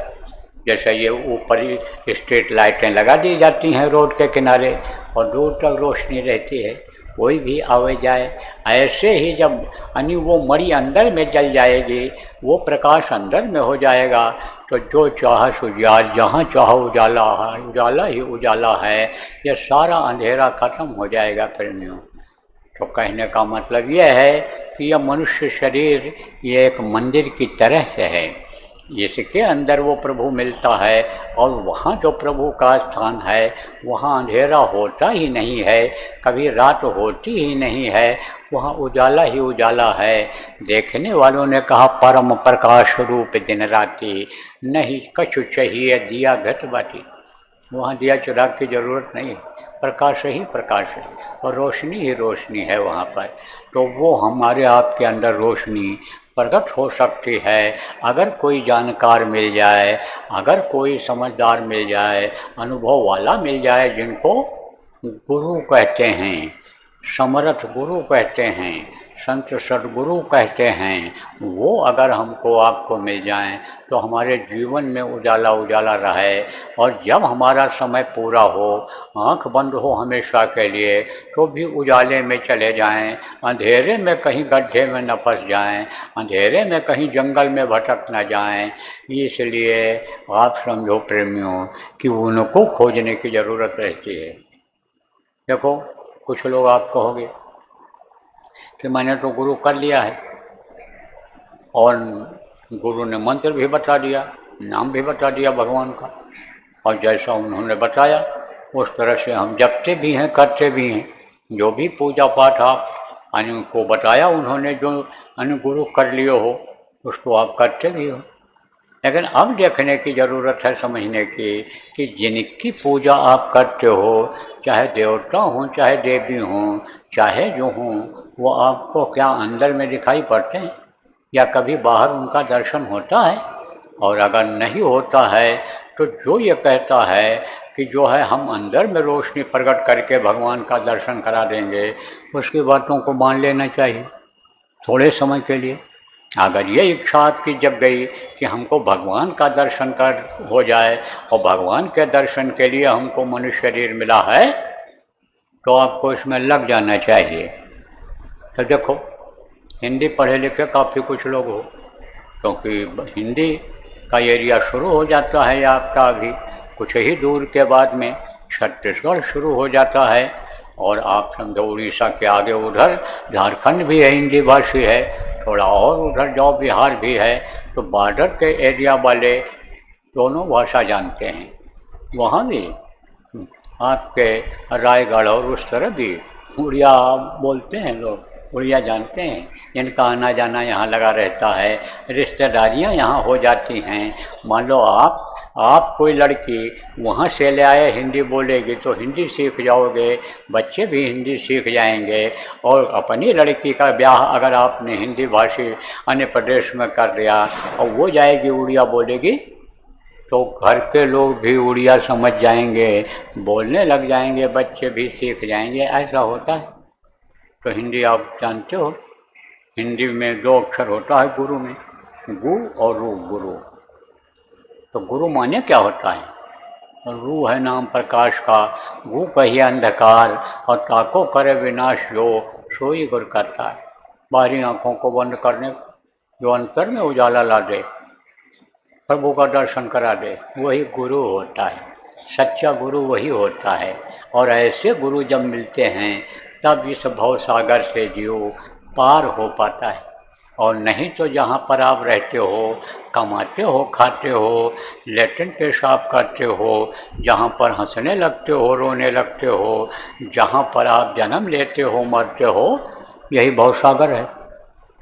जैसे ये ऊपर ही स्ट्रीट लाइटें लगा दी जाती हैं रोड के किनारे, और दूर तक रोशनी रहती है, कोई भी आवे जाए। ऐसे ही जब वो मणि अंदर में जल जाएगी, वो प्रकाश अंदर में हो जाएगा, तो जो चाह सुजाल, जहाँ चाहो उजाला है, उजाला ही उजाला है। ये सारा अंधेरा खत्म हो जाएगा प्रेमियों। तो कहने का मतलब यह है कि यह मनुष्य शरीर ये एक मंदिर की तरह से है, जिसके अंदर वो प्रभु मिलता है, और वहाँ जो प्रभु का स्थान है वहाँ अंधेरा होता ही नहीं है, कभी रात होती ही नहीं है, वहाँ उजाला ही उजाला है। देखने वालों ने कहा परम प्रकाश रूप दिन राती, नहीं कछु चाहिए दिया घट बाटी। वहाँ दिया चिराग की ज़रूरत नहीं, प्रकाश ही प्रकाश है, और रोशनी ही रोशनी है वहाँ पर। तो वो हमारे आपके अंदर रोशनी प्रकट हो सकती है अगर कोई जानकार मिल जाए, अगर कोई समझदार मिल जाए, अनुभव वाला मिल जाए, जिनको गुरु कहते हैं, समर्थ गुरु कहते हैं, संत सदगुरु कहते हैं, वो अगर हमको आपको मिल जाएं तो हमारे जीवन में उजाला उजाला रहे। और जब हमारा समय पूरा हो, आँख बंद हो हमेशा के लिए, तो भी उजाले में चले जाएं, अंधेरे में कहीं गड्ढे में न फंस जाएं, अंधेरे में कहीं जंगल में भटक न जाएं। इसलिए आप समझो प्रेमियों कि उनको खोजने की ज़रूरत रहती है। देखो कुछ लोग आप कहोगे कि मैंने तो गुरु कर लिया है, और गुरु ने मंत्र भी बता दिया, नाम भी बता दिया भगवान का, और जैसा उन्होंने बताया उस तरह से हम जपते भी हैं, करते भी हैं। जो भी पूजा पाठ आप उनको बताया उन्होंने, जो गुरु कर लियो हो उसको आप करते भी हो। लेकिन अब देखने की ज़रूरत है, समझने की, कि जिनकी पूजा आप करते हो, चाहे देवता हों चाहे देवी हों चाहे जो हों, वो आपको क्या अंदर में दिखाई पड़ते हैं, या कभी बाहर उनका दर्शन होता है? और अगर नहीं होता है तो जो ये कहता है कि जो है हम अंदर में रोशनी प्रकट करके भगवान का दर्शन करा देंगे, उसकी बातों को मान लेना चाहिए थोड़े समय के लिए। अगर ये इच्छा आपकी जग गई कि हमको भगवान का दर्शन कर हो जाए, और भगवान के दर्शन के लिए हमको मनुष्य शरीर मिला है, तो आपको इसमें लग जाना चाहिए। तो देखो हिंदी पढ़े लिखे काफ़ी कुछ लोग हो, क्योंकि हिंदी का एरिया शुरू हो जाता है आपका अभी कुछ ही दूर के बाद में छत्तीसगढ़ शुरू हो जाता है, और आप समझो उड़ीसा के आगे उधर झारखंड भी है, हिंदी भाषी है, थोड़ा और उधर जाओ बिहार भी है। तो बॉर्डर के एरिया वाले दोनों भाषा जानते हैं, वहाँ भी आपके रायगढ़ और उस तरह भी उड़िया बोलते हैं लोग, उड़िया जानते हैं, इनका आना जाना यहाँ लगा रहता है, रिश्तेदारियाँ यहाँ हो जाती हैं। मान लो आप कोई लड़की वहाँ से ले आए, हिंदी बोलेगी तो हिंदी सीख जाओगे, बच्चे भी हिंदी सीख जाएंगे, और अपनी लड़की का ब्याह अगर आपने हिंदी भाषी अन्य प्रदेश में कर दिया और वो जाएगी उड़िया बोलेगी, तो घर के लोग भी उड़िया समझ जाएंगे, बोलने लग जाएंगे, बच्चे भी सीख जाएंगे। ऐसा होता है। तो हिंदी आप जानते हो हिंदी में 2 अक्षर होता है गुरु में, गु और रू, गुरु। तो गुरु माने क्या होता है? रू है नाम प्रकाश का, गु कहिए अंधकार, और ताको करे विनाश जो, सोई गुर करता है। बाहरी आंखों को बंद करने, जो अंतर में उजाला ला दे, प्रभु का दर्शन करा दे, वही गुरु होता है। सच्चा गुरु वही होता है। और ऐसे गुरु जब मिलते हैं तब इस भव सागर से जीव पार हो पाता है। और नहीं तो जहाँ पर आप रहते हो, कमाते हो, खाते हो, लेटरिन पेशाब करते हो, जहाँ पर हंसने लगते हो, रोने लगते हो, जहाँ पर आप जन्म लेते हो, मरते हो, यही भवसागर है।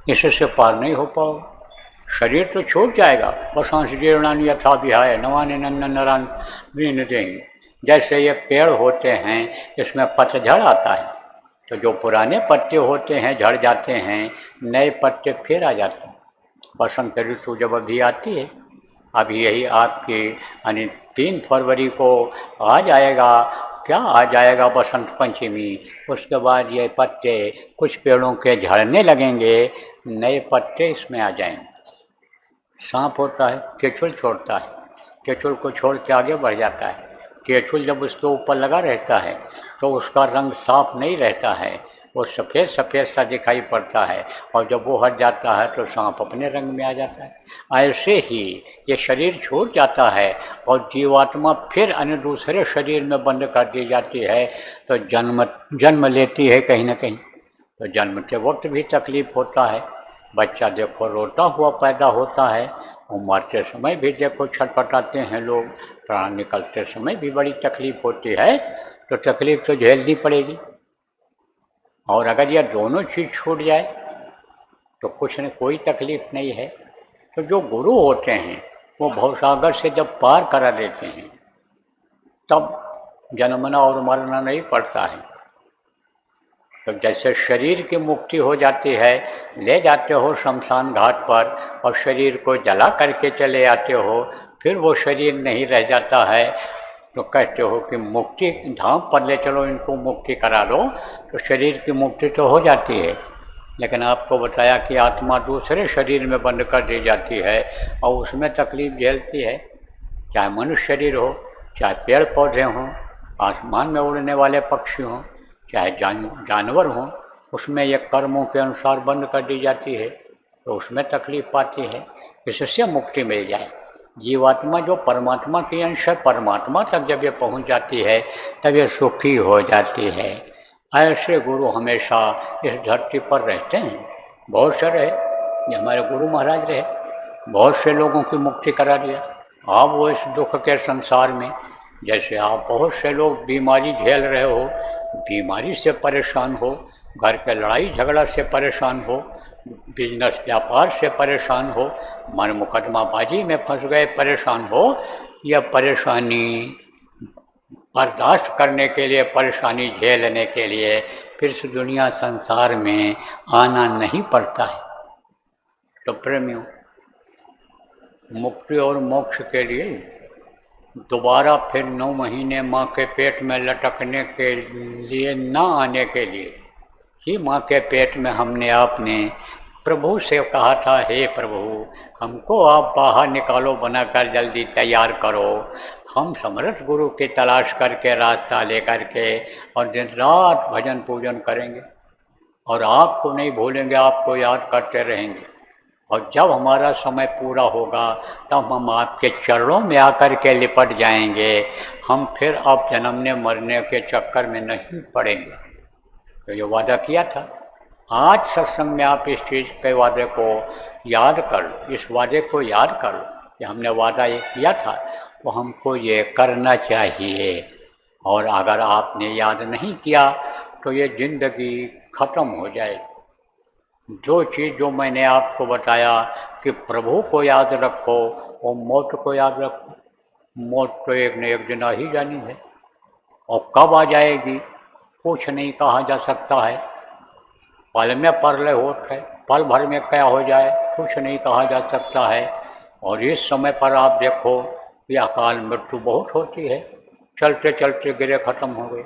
इससे पार नहीं हो पाओ। शरीर तो छूट जाएगा। वसांस जीर्णानि यथा विहाय नवानि नंदन नरान विनदेहि। जैसे ये पेड़ होते हैं, इसमें पतझड़ आता है, तो जो पुराने पत्ते होते हैं झड़ जाते हैं, नए पत्ते फिर आ जाते हैं। बसंत ऋतु जब अभी आती है, अभी यही आपकी यानी 3 फरवरी को आ जाएगा, क्या आ जाएगा बसंत पंचमी। उसके बाद ये पत्ते कुछ पेड़ों के झड़ने लगेंगे, नए पत्ते इसमें आ जाएंगे। सांप होता है, केचुल छोड़ता है, केचुल को छोड़ के आगे बढ़ जाता है। केचुल जब उसके ऊपर लगा रहता है तो उसका रंग साफ नहीं रहता है, वो सफ़ेद सफ़ेद सा दिखाई पड़ता है, और जब वो हट जाता है तो सांप अपने रंग में आ जाता है। ऐसे ही ये शरीर छूट जाता है और जीवात्मा फिर अन्य दूसरे शरीर में बंद कर दी जाती है, तो जन्म लेती है कहीं ना कहीं। तो जन्म के वक्त भी तकलीफ होता है। बच्चा देखो रोता हुआ पैदा होता है, और मरते समय भी देखो छटपटाते हैं लोग, प्राण निकलते समय भी बड़ी तकलीफ होती है। तो तकलीफ तो झेलनी पड़ेगी। और अगर यह दोनों चीज़ छूट जाए तो कुछ न कोई तकलीफ नहीं है। तो जो गुरु होते हैं वो भवसागर से जब पार करा देते हैं तब जन्मना और मरना नहीं पड़ता है। तो जैसे शरीर की मुक्ति हो जाती है, ले जाते हो शमशान घाट पर और शरीर को जला करके चले आते हो, फिर वो शरीर नहीं रह जाता है, तो कहते हो कि मुक्ति धाम पर ले चलो, इनको मुक्ति करा दो, तो शरीर की मुक्ति तो हो जाती है। लेकिन आपको बताया कि आत्मा दूसरे शरीर में बंद कर दी जाती है और उसमें तकलीफ झेलती है। चाहे मनुष्य शरीर हो, चाहे पेड़ पौधे हों, आसमान में उड़ने वाले पक्षी हों, चाहे जानवर हों, उसमें ये कर्मों के अनुसार बंद कर दी जाती है, तो उसमें तकलीफ पाती है। इससे मुक्ति मिल जाए। जीवात्मा जो परमात्मा की अंश है, परमात्मा तक जब ये पहुंच जाती है तब ये सुखी हो जाती है। ऐसे गुरु हमेशा इस धरती पर रहते हैं। बहुत से रहे, ये हमारे गुरु महाराज रहे, बहुत से लोगों की मुक्ति करा दिया। आप वो इस दुख के संसार में, जैसे आप बहुत से लोग बीमारी झेल रहे हो, बीमारी से परेशान हो, घर के लड़ाई झगड़ा से परेशान हो, बिजनेस व्यापार से परेशान हो, मन मुकदमाबाजी में फंस गए परेशान हो, यह परेशानी बर्दाश्त करने के लिए, परेशानी झेलने के लिए फिर से दुनिया संसार में आना नहीं पड़ता है। तो प्रेमियों, मुक्ति और मोक्ष के लिए दोबारा फिर 9 महीने माँ के पेट में लटकने के लिए ना आने के लिए ही माँ के पेट में हमने आपने प्रभु से कहा था, हे प्रभु हमको आप बाहर निकालो, बनाकर जल्दी तैयार करो। हम समर्थ गुरु की तलाश करके रास्ता लेकर के और दिन रात भजन पूजन करेंगे और आपको नहीं भूलेंगे, आपको याद करते रहेंगे। और जब हमारा समय पूरा होगा तब हम आपके चरणों में आकर के लिपट जाएंगे। हम फिर अब जन्मने मरने के चक्कर में नहीं पड़ेंगे। तो ये वादा किया था। आज सत्संग में आप इस चीज़ के वादे को याद कर लो, इस वादे को याद कर लो कि हमने वादा ये किया था, तो हमको ये करना चाहिए। और अगर आपने याद नहीं किया तो ये ज़िंदगी ख़त्म हो जाएगी। जो चीज़ जो मैंने आपको बताया कि प्रभु को याद रखो और मौत को याद रखो। मौत तो एक न एक दिन आ ही जानी है, और कब आ जाएगी कुछ नहीं कहा जा सकता है। पल में परलय होता है, पल भर में क्या हो जाए कुछ नहीं कहा जा सकता है। और इस समय पर आप देखो कि अकाल मृत्यु बहुत होती है, चलते चलते गिरे ख़त्म हो गए,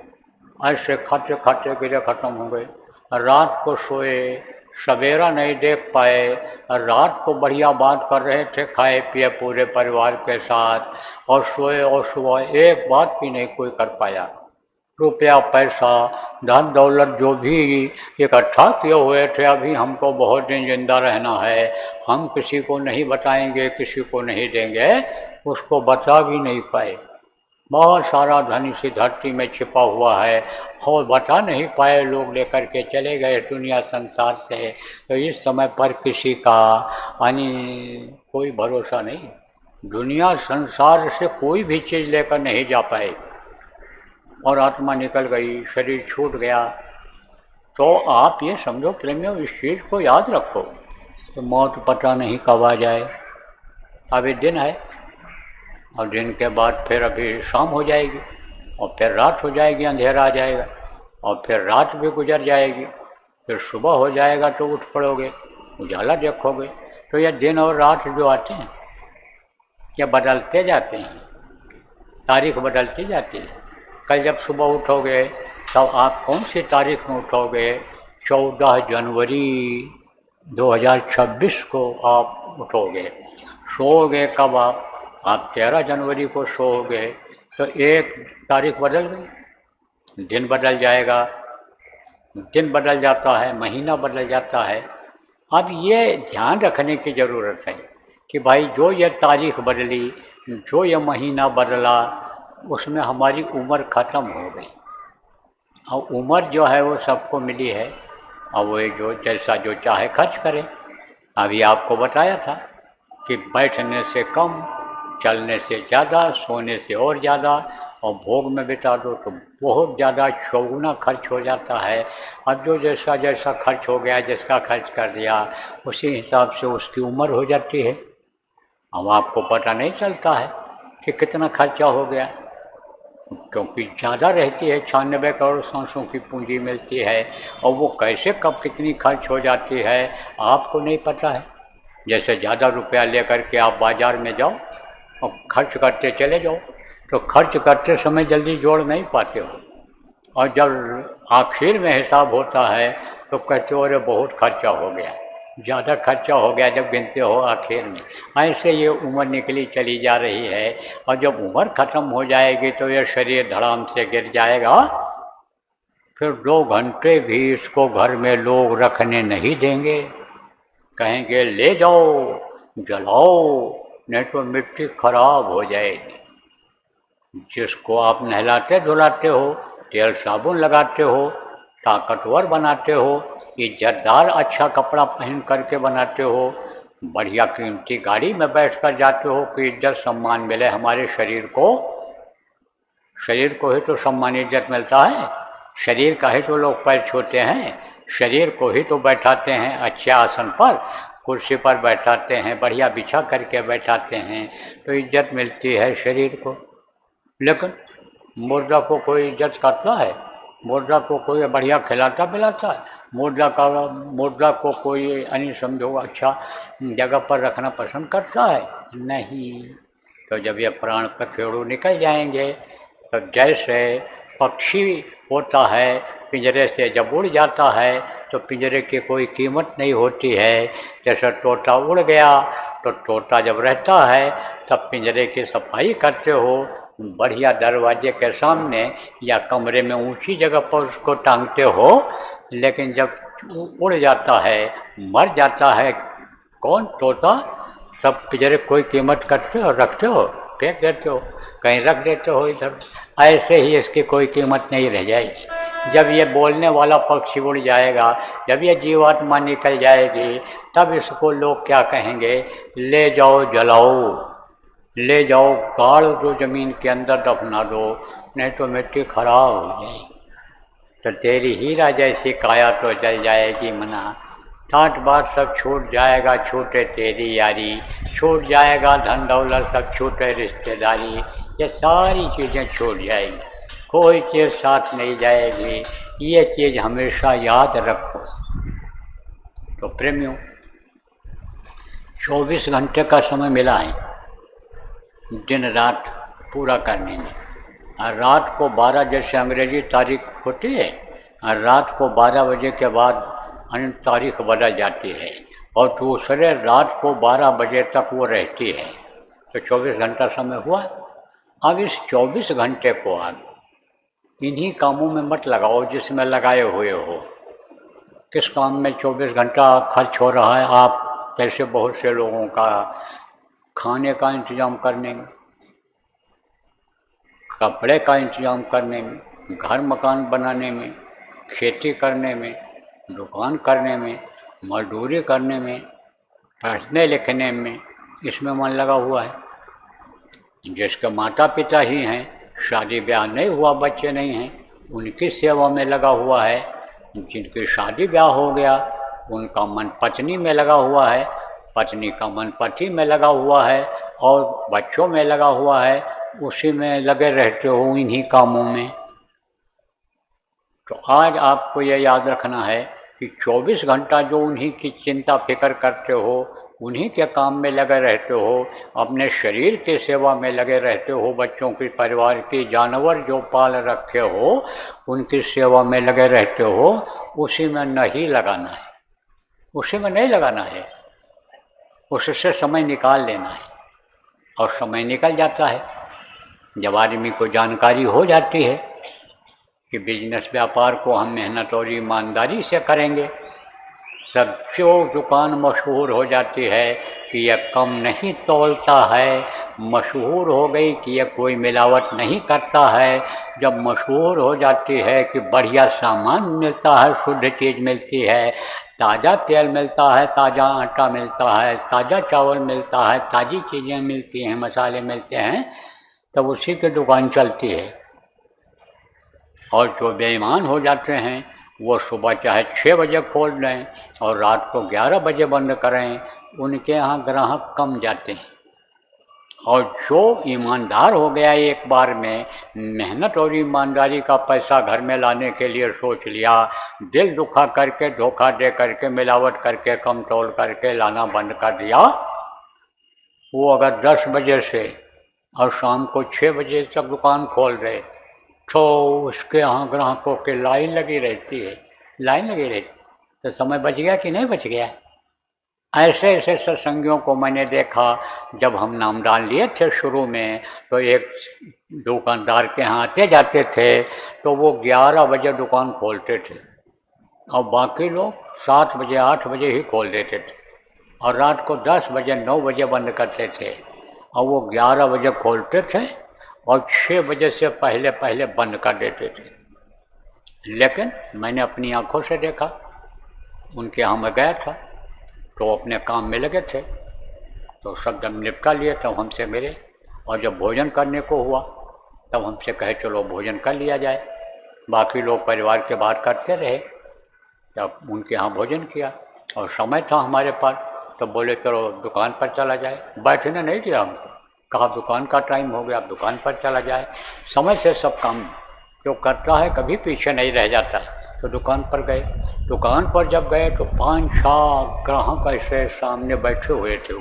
ऐसे खाते खाते गिरे ख़त्म हो गए। रात को सोए सवेरा नहीं देख पाए और रात को बढ़िया बात कर रहे थे खाए पिए पूरे परिवार के साथ, और सोए और सुबह एक बात भी नहीं कोई कर पाया। रुपया पैसा धन दौलत जो भी इकट्ठा किए हुए थे, अभी हमको बहुत दिन जिंदा रहना है, हम किसी को नहीं बताएंगे, किसी को नहीं देंगे, उसको बता भी नहीं पाए। बहुत सारा धन इसी धरती में छिपा हुआ है और बता नहीं पाए, लोग लेकर के चले गए दुनिया संसार से। तो इस समय पर किसी का यानी कोई भरोसा नहीं, दुनिया संसार से कोई भी चीज़ लेकर नहीं जा पाए, और आत्मा निकल गई, शरीर छूट गया। तो आप ये समझो प्रेमियों, इस चीज़ को याद रखो कि मौत पता नहीं कब आ जाए। अभी दिन है और दिन के बाद फिर अभी शाम हो जाएगी और फिर रात हो जाएगी, अंधेरा आ जाएगा और फिर रात भी गुजर जाएगी, फिर सुबह हो जाएगा तो उठ पड़ोगे, उजाला देखोगे। तो ये दिन और रात जो आते हैं ये बदलते जाते हैं, तारीख बदलती जाती है। कल जब सुबह उठोगे तब आप कौन सी तारीख में उठोगे? 14 जनवरी 2026 को आप उठोगे। सोओगे कब आप 13 जनवरी को सोओगे, तो एक तारीख बदल गई, दिन बदल जाएगा, दिन बदल जाता है, महीना बदल जाता है। अब ये ध्यान रखने की ज़रूरत है कि भाई जो ये तारीख बदली, जो ये महीना बदला, उसमें हमारी उम्र ख़त्म हो गई। और उम्र जो है वो सबको मिली है, और वो जो जैसा जो चाहे खर्च करे। अभी आपको बताया था कि बैठने से कम, चलने से ज़्यादा, सोने से और ज़्यादा, और भोग में बिता दो तो बहुत ज़्यादा चौगुना खर्च हो जाता है। अब जो जैसा जैसा खर्च हो गया, जिसका खर्च कर दिया, उसी हिसाब से उसकी उम्र हो जाती है। अब आपको पता नहीं चलता है कि कितना खर्चा हो गया, क्योंकि ज़्यादा रहती है, 96 करोड़ सांसों की पूंजी मिलती है, और वो कैसे कब कितनी खर्च हो जाती है आपको नहीं पता है। जैसे ज़्यादा रुपया लेकर के आप बाज़ार में जाओ और खर्च करते चले जाओ, तो खर्च करते समय जल्दी जोड़ नहीं पाते हो, और जब आखिर में हिसाब होता है तो कहते हो अरे बहुत खर्चा हो गया, ज़्यादा खर्चा हो गया जब गिनते हो आखिर में। ऐसे ये उम्र निकली चली जा रही है, और जब उम्र ख़त्म हो जाएगी तो ये शरीर धड़ाम से गिर जाएगा। फिर 2 घंटे भी इसको घर में लोग रखने नहीं देंगे, कहेंगे ले जाओ जलाओ, नहीं तो मिट्टी खराब हो जाएगी। जिसको आप नहलाते धुलाते हो, तेल साबुन लगाते हो, ताकतवर बनाते हो, इज्जतदार अच्छा कपड़ा पहन करके बनाते हो, बढ़िया कीमती गाड़ी में बैठकर जाते हो कि इज्जत सम्मान मिले हमारे शरीर को। शरीर को ही तो सम्मान इज्जत मिलता है, शरीर का ही तो लोग पैर छूते हैं, शरीर को ही तो बैठाते हैं अच्छे आसन पर, कुर्सी पर बैठाते हैं, बढ़िया बिछा करके बैठाते हैं, तो इज्जत मिलती है शरीर को। लेकिन मुर्दा को कोई इज्जत करता है? मुर्दा को कोई बढ़िया खिलाता पिलाता है? मुर्दा को कोई यानी समझो अच्छा जगह पर रखना पसंद करता है? नहीं। तो जब ये प्राण पखेड़ू निकल जाएंगे, तो जैसे पक्षी होता है पिंजरे से जब उड़ जाता है तो पिंजरे की कोई कीमत नहीं होती है। जैसे तोता उड़ गया तो तोता जब रहता है तब पिंजरे की सफाई करते हो, बढ़िया दरवाजे के सामने या कमरे में ऊंची जगह पर उसको टांगते हो। लेकिन जब उड़ जाता है, मर जाता है कौन? तोता। सब पिंजरे कोई कीमत करते हो, रखते हो, फेंक देते हो, कहीं रख देते हो इधर। ऐसे ही इसकी कोई कीमत नहीं रह जाएगी। जब ये बोलने वाला पक्षी उड़ जाएगा, जब ये जीवात्मा निकल जाएगी, तब इसको लोग क्या कहेंगे? ले जाओ जलाओ, ले जाओ गाड़ दो, ज़मीन के अंदर दफना दो, नहीं तो मिट्टी खराब हो जाएगी। तो तेरी हीरा जैसी काया तो जल जाएगी मना, ठाट बाट सब छूट जाएगा, छूटे तेरी यारी, छूट जाएगा धन दौलत सब छूटे रिश्तेदारी, ये सारी चीज़ें छूट जाएंगी, कोई चीज़ साथ नहीं जाएगी। ये चीज़ हमेशा याद रखो। तो प्रेमियों, 24 घंटे का समय मिला है दिन रात पूरा करने में। और रात को 12 जैसे अंग्रेजी तारीख होती है, और रात को 12 बजे के बाद अन्य तारीख बदल जाती है और दूसरे रात को 12 बजे तक वो रहती है, तो 24 घंटा समय हुआ। अब इस 24 घंटे को आप इन्हीं कामों में मत लगाओ जिसमें लगाए हुए हो। किस काम में 24 घंटा खर्च हो रहा है आप जैसे बहुत से लोगों का? खाने का इंतजाम करने में, कपड़े का इंतजाम करने में, घर मकान बनाने में, खेती करने में, दुकान करने में, मजदूरी करने में, पढ़ने लिखने में, इसमें मन लगा हुआ है। जिसके माता पिता ही हैं, शादी ब्याह नहीं हुआ, बच्चे नहीं हैं, उनकी सेवा में लगा हुआ है। जिनकी शादी ब्याह हो गया उनका मन पत्नी में लगा हुआ है, पत्नी का मन पति में लगा हुआ है और बच्चों में लगा हुआ है, उसी में लगे रहते हो, इन्हीं कामों में। तो आज आपको यह याद रखना है कि 24 घंटा जो उन्हीं की चिंता फिक्र करते हो, उन्हीं के काम में लगे रहते हो, अपने शरीर की सेवा में लगे रहते हो, बच्चों की, परिवार की, जानवर जो पाल रखे हो उनकी सेवा में लगे रहते हो, उसी में नहीं लगाना है, उसी में नहीं लगाना है, उससे समय निकाल लेना है। और समय निकल जाता है जब आदमी को जानकारी हो जाती है कि बिजनेस व्यापार को हम मेहनत और ईमानदारी से करेंगे, तब जो दुकान मशहूर हो जाती है कि यह कम नहीं तोलता है, मशहूर हो गई कि यह कोई मिलावट नहीं करता है, जब मशहूर हो जाती है कि बढ़िया सामान मिलता है, शुद्ध चीज़ मिलती है, ताज़ा तेल मिलता है, ताज़ा आटा मिलता है, ताज़ा चावल मिलता है, ताज़ी चीज़ें मिलती हैं, मसाले मिलते हैं, तब उसी की दुकान चलती है। और जो बेईमान हो जाते हैं वो सुबह चाहे 6 बजे खोल दें और रात को 11 बजे बंद करें, उनके यहाँ ग्राहक कम जाते हैं। और जो ईमानदार हो गया एक बार में, मेहनत और ईमानदारी का पैसा घर में लाने के लिए सोच लिया, दिल दुखा करके, धोखा दे करके, मिलावट करके, कम तोल करके लाना बंद कर दिया, वो अगर 10 बजे से और शाम को 6 बजे तक दुकान खोल रहे तो उसके यहाँ ग्राहकों की लाइन लगी रहती है, लाइन लगी रहती। तो समय बच गया कि नहीं बच गया? ऐसे ऐसे सत्संगियों को मैंने देखा। जब हम नामदान लिए थे शुरू में, तो एक दुकानदार के यहाँ आते जाते थे तो वो 11 बजे दुकान खोलते थे और बाकी लोग 7 बजे 8 बजे ही खोल देते थे और रात को 10 बजे 9 बजे बंद करते थे, और वो 11 बजे खोलते थे और 6 बजे से पहले पहले बंद कर देते थे। लेकिन मैंने अपनी आंखों से देखा, उनके यहाँ मैं गया था तो अपने काम में लगे थे, तो सब जब निपटा लिए तब हमसे मिले, और जब भोजन करने को हुआ तब हमसे कहे चलो भोजन कर लिया जाए। बाकी लोग परिवार के बात करते रहे, तब उनके यहाँ भोजन किया और समय था हमारे पास, तो बोले चलो दुकान पर चला जाए। बैठने नहीं दिया हमको, कहा दुकान का टाइम हो गया, अब दुकान पर चला जाए। समय से सब काम जो करता है कभी पीछे नहीं रह जाता है। तो दुकान पर गए, दुकान पर जब गए तो 5-6 ग्राहक ऐसे सामने बैठे हुए थे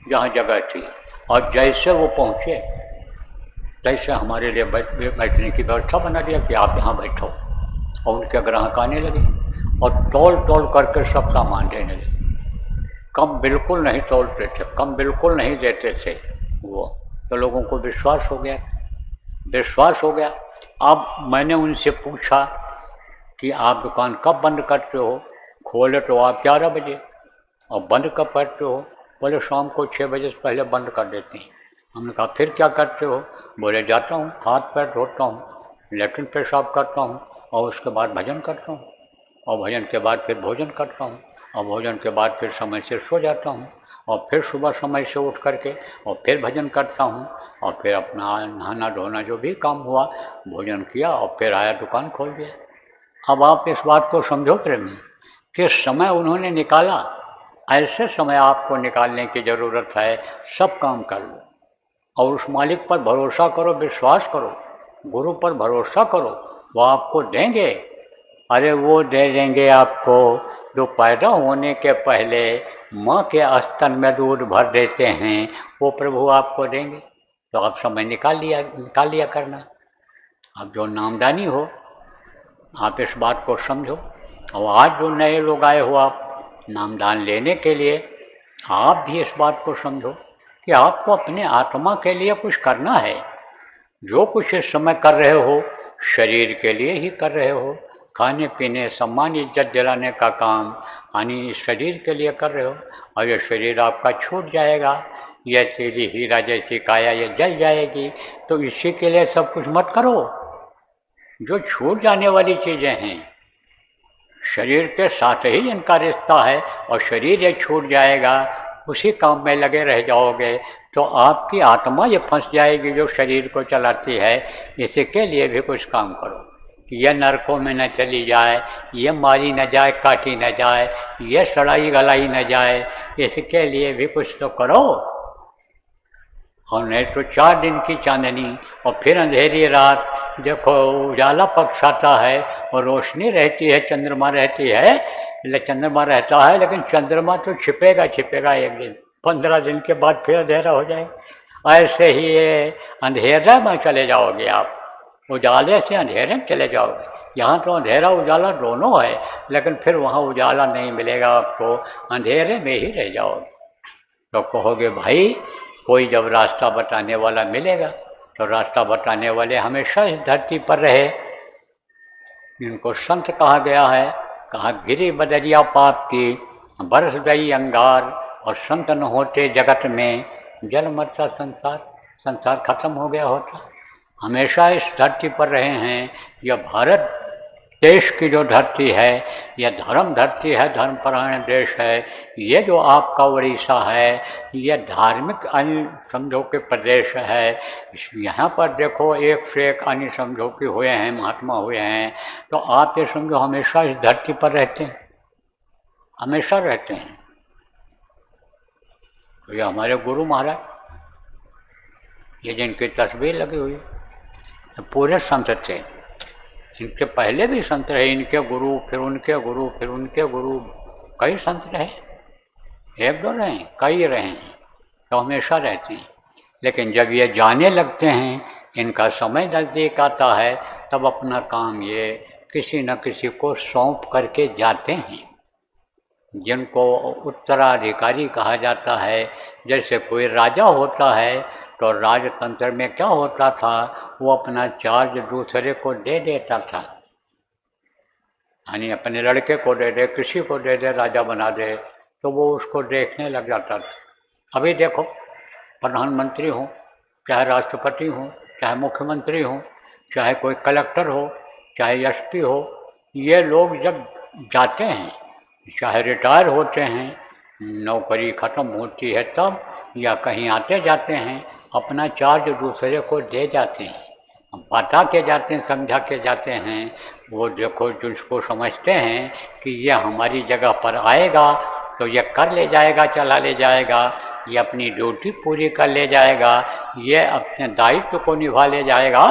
जहाँ जगह थी, और जैसे वो पहुँचे तैसे हमारे लिए बैठने की व्यवस्था बना दिया कि आप यहाँ बैठो, और उनके ग्राहक आने लगे और तोल तोल करके सब सामान देने लगे। कम बिल्कुल नहीं तोलते थे, कम बिल्कुल नहीं देते थे वो, तो लोगों को विश्वास हो गया, विश्वास हो गया। अब मैंने उनसे पूछा कि आप दुकान कब बंद करते हो? खोले तो आप 11 बजे और बंद कब करते हो? बोले शाम को 6 बजे से पहले बंद कर देते हैं। हमने कहा फिर क्या करते हो? बोले जाता हूँ, हाथ पैर धोता हूँ, लेट्रिन पेशाब करता हूँ और उसके बाद भजन करता हूँ, और भजन के बाद फिर भोजन करता हूँ, और भोजन के बाद फिर समय से सो जाता हूँ, और फिर सुबह समय से उठ करके और फिर भजन करता हूँ, और फिर अपना नहाना धोना जो भी काम हुआ भोजन किया और फिर आया दुकान खोल दिया। अब आप इस बात को समझो प्रेमी कि समय उन्होंने निकाला, ऐसे समय आपको निकालने की ज़रूरत है। सब काम कर लो और उस मालिक पर भरोसा करो, विश्वास करो, गुरु पर भरोसा करो, वो आपको देंगे। अरे वो दे देंगे आपको जो पैदा होने के पहले माँ के स्तन में दूध भर देते हैं, वो प्रभु आपको देंगे। तो आप समय निकाल लिया करना। अब जो नामदानी हो, आप इस बात को समझो और आज जो नए लोग आए हो आप नामदान लेने के लिए, आप भी इस बात को समझो कि आपको अपने आत्मा के लिए कुछ करना है। जो कुछ इस समय कर रहे हो शरीर के लिए ही कर रहे हो। खाने पीने, सम्मान, इज्जत दिलाने का काम यानी शरीर के लिए कर रहे हो, और ये शरीर आपका छूट जाएगा। यह तेरी हीरा जैसी काया ये जल जाएगी। तो इसी के लिए सब कुछ मत करो। जो छूट जाने वाली चीज़ें हैं, शरीर के साथ ही इनका रिश्ता है, और शरीर ये छूट जाएगा, उसी काम में लगे रह जाओगे तो आपकी आत्मा ये फंस जाएगी जो शरीर को चलाती है। इसके लिए भी कुछ काम करो कि यह नरकों में न चली जाए, ये मारी न जाए, काटी न जाए, ये सड़ाई गलाई न जाए। इसके लिए भी कुछ तो करो। और नहीं तो 4 दिन की चांदनी और फिर अंधेरी रात। देखो उजाला पक्ष आता है और रोशनी रहती है, चंद्रमा रहती है, चंद्रमा रहता है, लेकिन चंद्रमा तो छिपेगा एक दिन, 15 दिन के बाद फिर अंधेरा हो जाएगा। ऐसे ही ये अंधेरे में चले जाओगे आप, उजाले से अंधेरे में चले जाओगे। यहाँ तो अंधेरा उजाला दोनों है, लेकिन फिर वहाँ उजाला नहीं मिलेगा आपको, अंधेरे में ही रह जाओगे। तो कहोगे भाई कोई जब रास्ता बताने वाला मिलेगा तो रास्ता बताने वाले हमेशा इस धरती पर रहे। इनको संत कहा गया है। कहा गिरी बदरिया पाप की बरस गई अंगार, और संत न होते जगत में जल मरता संसार, संसार खत्म हो गया होता। हमेशा इस धरती पर रहे हैं। यह भारत देश की जो धरती है, यह धर्म धरती है, धर्मपरायण देश है। ये जो आपका उड़ीसा है, यह धार्मिक अन्य समझो के प्रदेश है। यहाँ पर देखो एक से एक अन्य समझो के हुए हैं, महात्मा हुए हैं। तो आप ये समझो हमेशा इस धरती पर रहते हैं, हमेशा रहते हैं। तो ये हमारे गुरु महाराज, ये जिनकी तस्वीर लगी हुई है, पूरे संत थे। इनके पहले भी संत रहे, इनके गुरु, फिर उनके गुरु, फिर उनके गुरु, कई संत रहे। 1-2 रहे, कई रहे हैं। तो हमेशा रहते हैं। लेकिन जब ये जाने लगते हैं, इनका समय नज़दीक आता है, तब अपना काम ये किसी न किसी को सौंप करके जाते हैं, जिनको उत्तराधिकारी कहा जाता है। जैसे कोई राजा होता है तो राजतंत्र में क्या होता था, वो अपना चार्ज दूसरे को दे देता था, यानी अपने लड़के को दे दे, किसी को दे दे, राजा बना दे, तो वो उसको देखने लग जाता था। अभी देखो प्रधानमंत्री हो, चाहे राष्ट्रपति हो, चाहे मुख्यमंत्री हो, चाहे कोई कलेक्टर हो, चाहे एसपी हो, ये लोग जब जाते हैं, चाहे रिटायर होते हैं, नौकरी ख़त्म होती है तब, या कहीं आते जाते हैं, अपना चार्ज दूसरे को दे जाते हैं, बता के जाते हैं, समझा के जाते हैं। वो देखो जिसको समझते हैं कि ये हमारी जगह पर आएगा तो ये कर ले जाएगा, चला ले जाएगा, ये अपनी ड्यूटी पूरी कर ले जाएगा, ये अपने दायित्व को निभा ले जाएगा,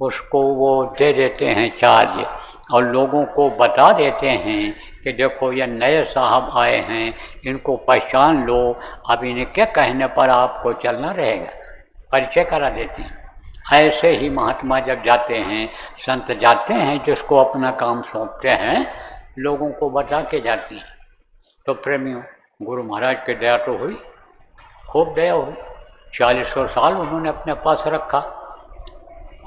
उसको वो दे देते हैं चार्ज। और लोगों को बता देते हैं कि देखो ये नए साहब आए हैं, इनको पहचान लो, अब इनके कहने पर आपको चलना रहेगा, परिचय करा देते हैं। ऐसे ही महात्मा जब जाते हैं, संत जाते हैं, जिसको अपना काम सौंपते हैं, लोगों को बता के जाते हैं। तो प्रेमियों, गुरु महाराज की दया तो हुई, खूब दया हुई। 40 साल उन्होंने अपने पास रखा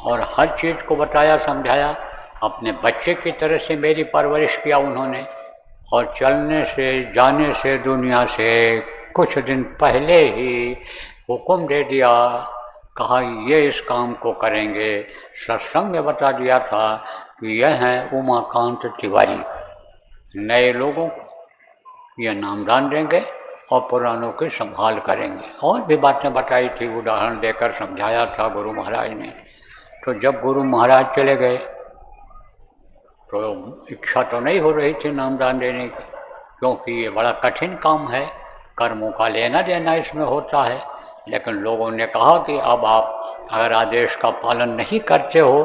और हर चीज़ को बताया, समझाया। अपने बच्चे की तरह से मेरी परवरिश किया उन्होंने। और चलने से, जाने से, दुनिया से कुछ दिन पहले ही हुक्म दे दिया, कहा ये इस काम को करेंगे। सत्संग में बता दिया था कि यह हैं उमाकांत तिवारी, नए लोगों को ये नामदान देंगे और पुरानों की संभाल करेंगे। और भी बातें बताई थी, उदाहरण देकर समझाया था गुरु महाराज ने। तो जब गुरु महाराज चले गए तो इच्छा तो नहीं हो रही थी नामदान देने की, क्योंकि ये बड़ा कठिन काम है, कर्मों का लेना देना इसमें होता है। लेकिन लोगों ने कहा कि अब आप अगर आदेश का पालन नहीं करते हो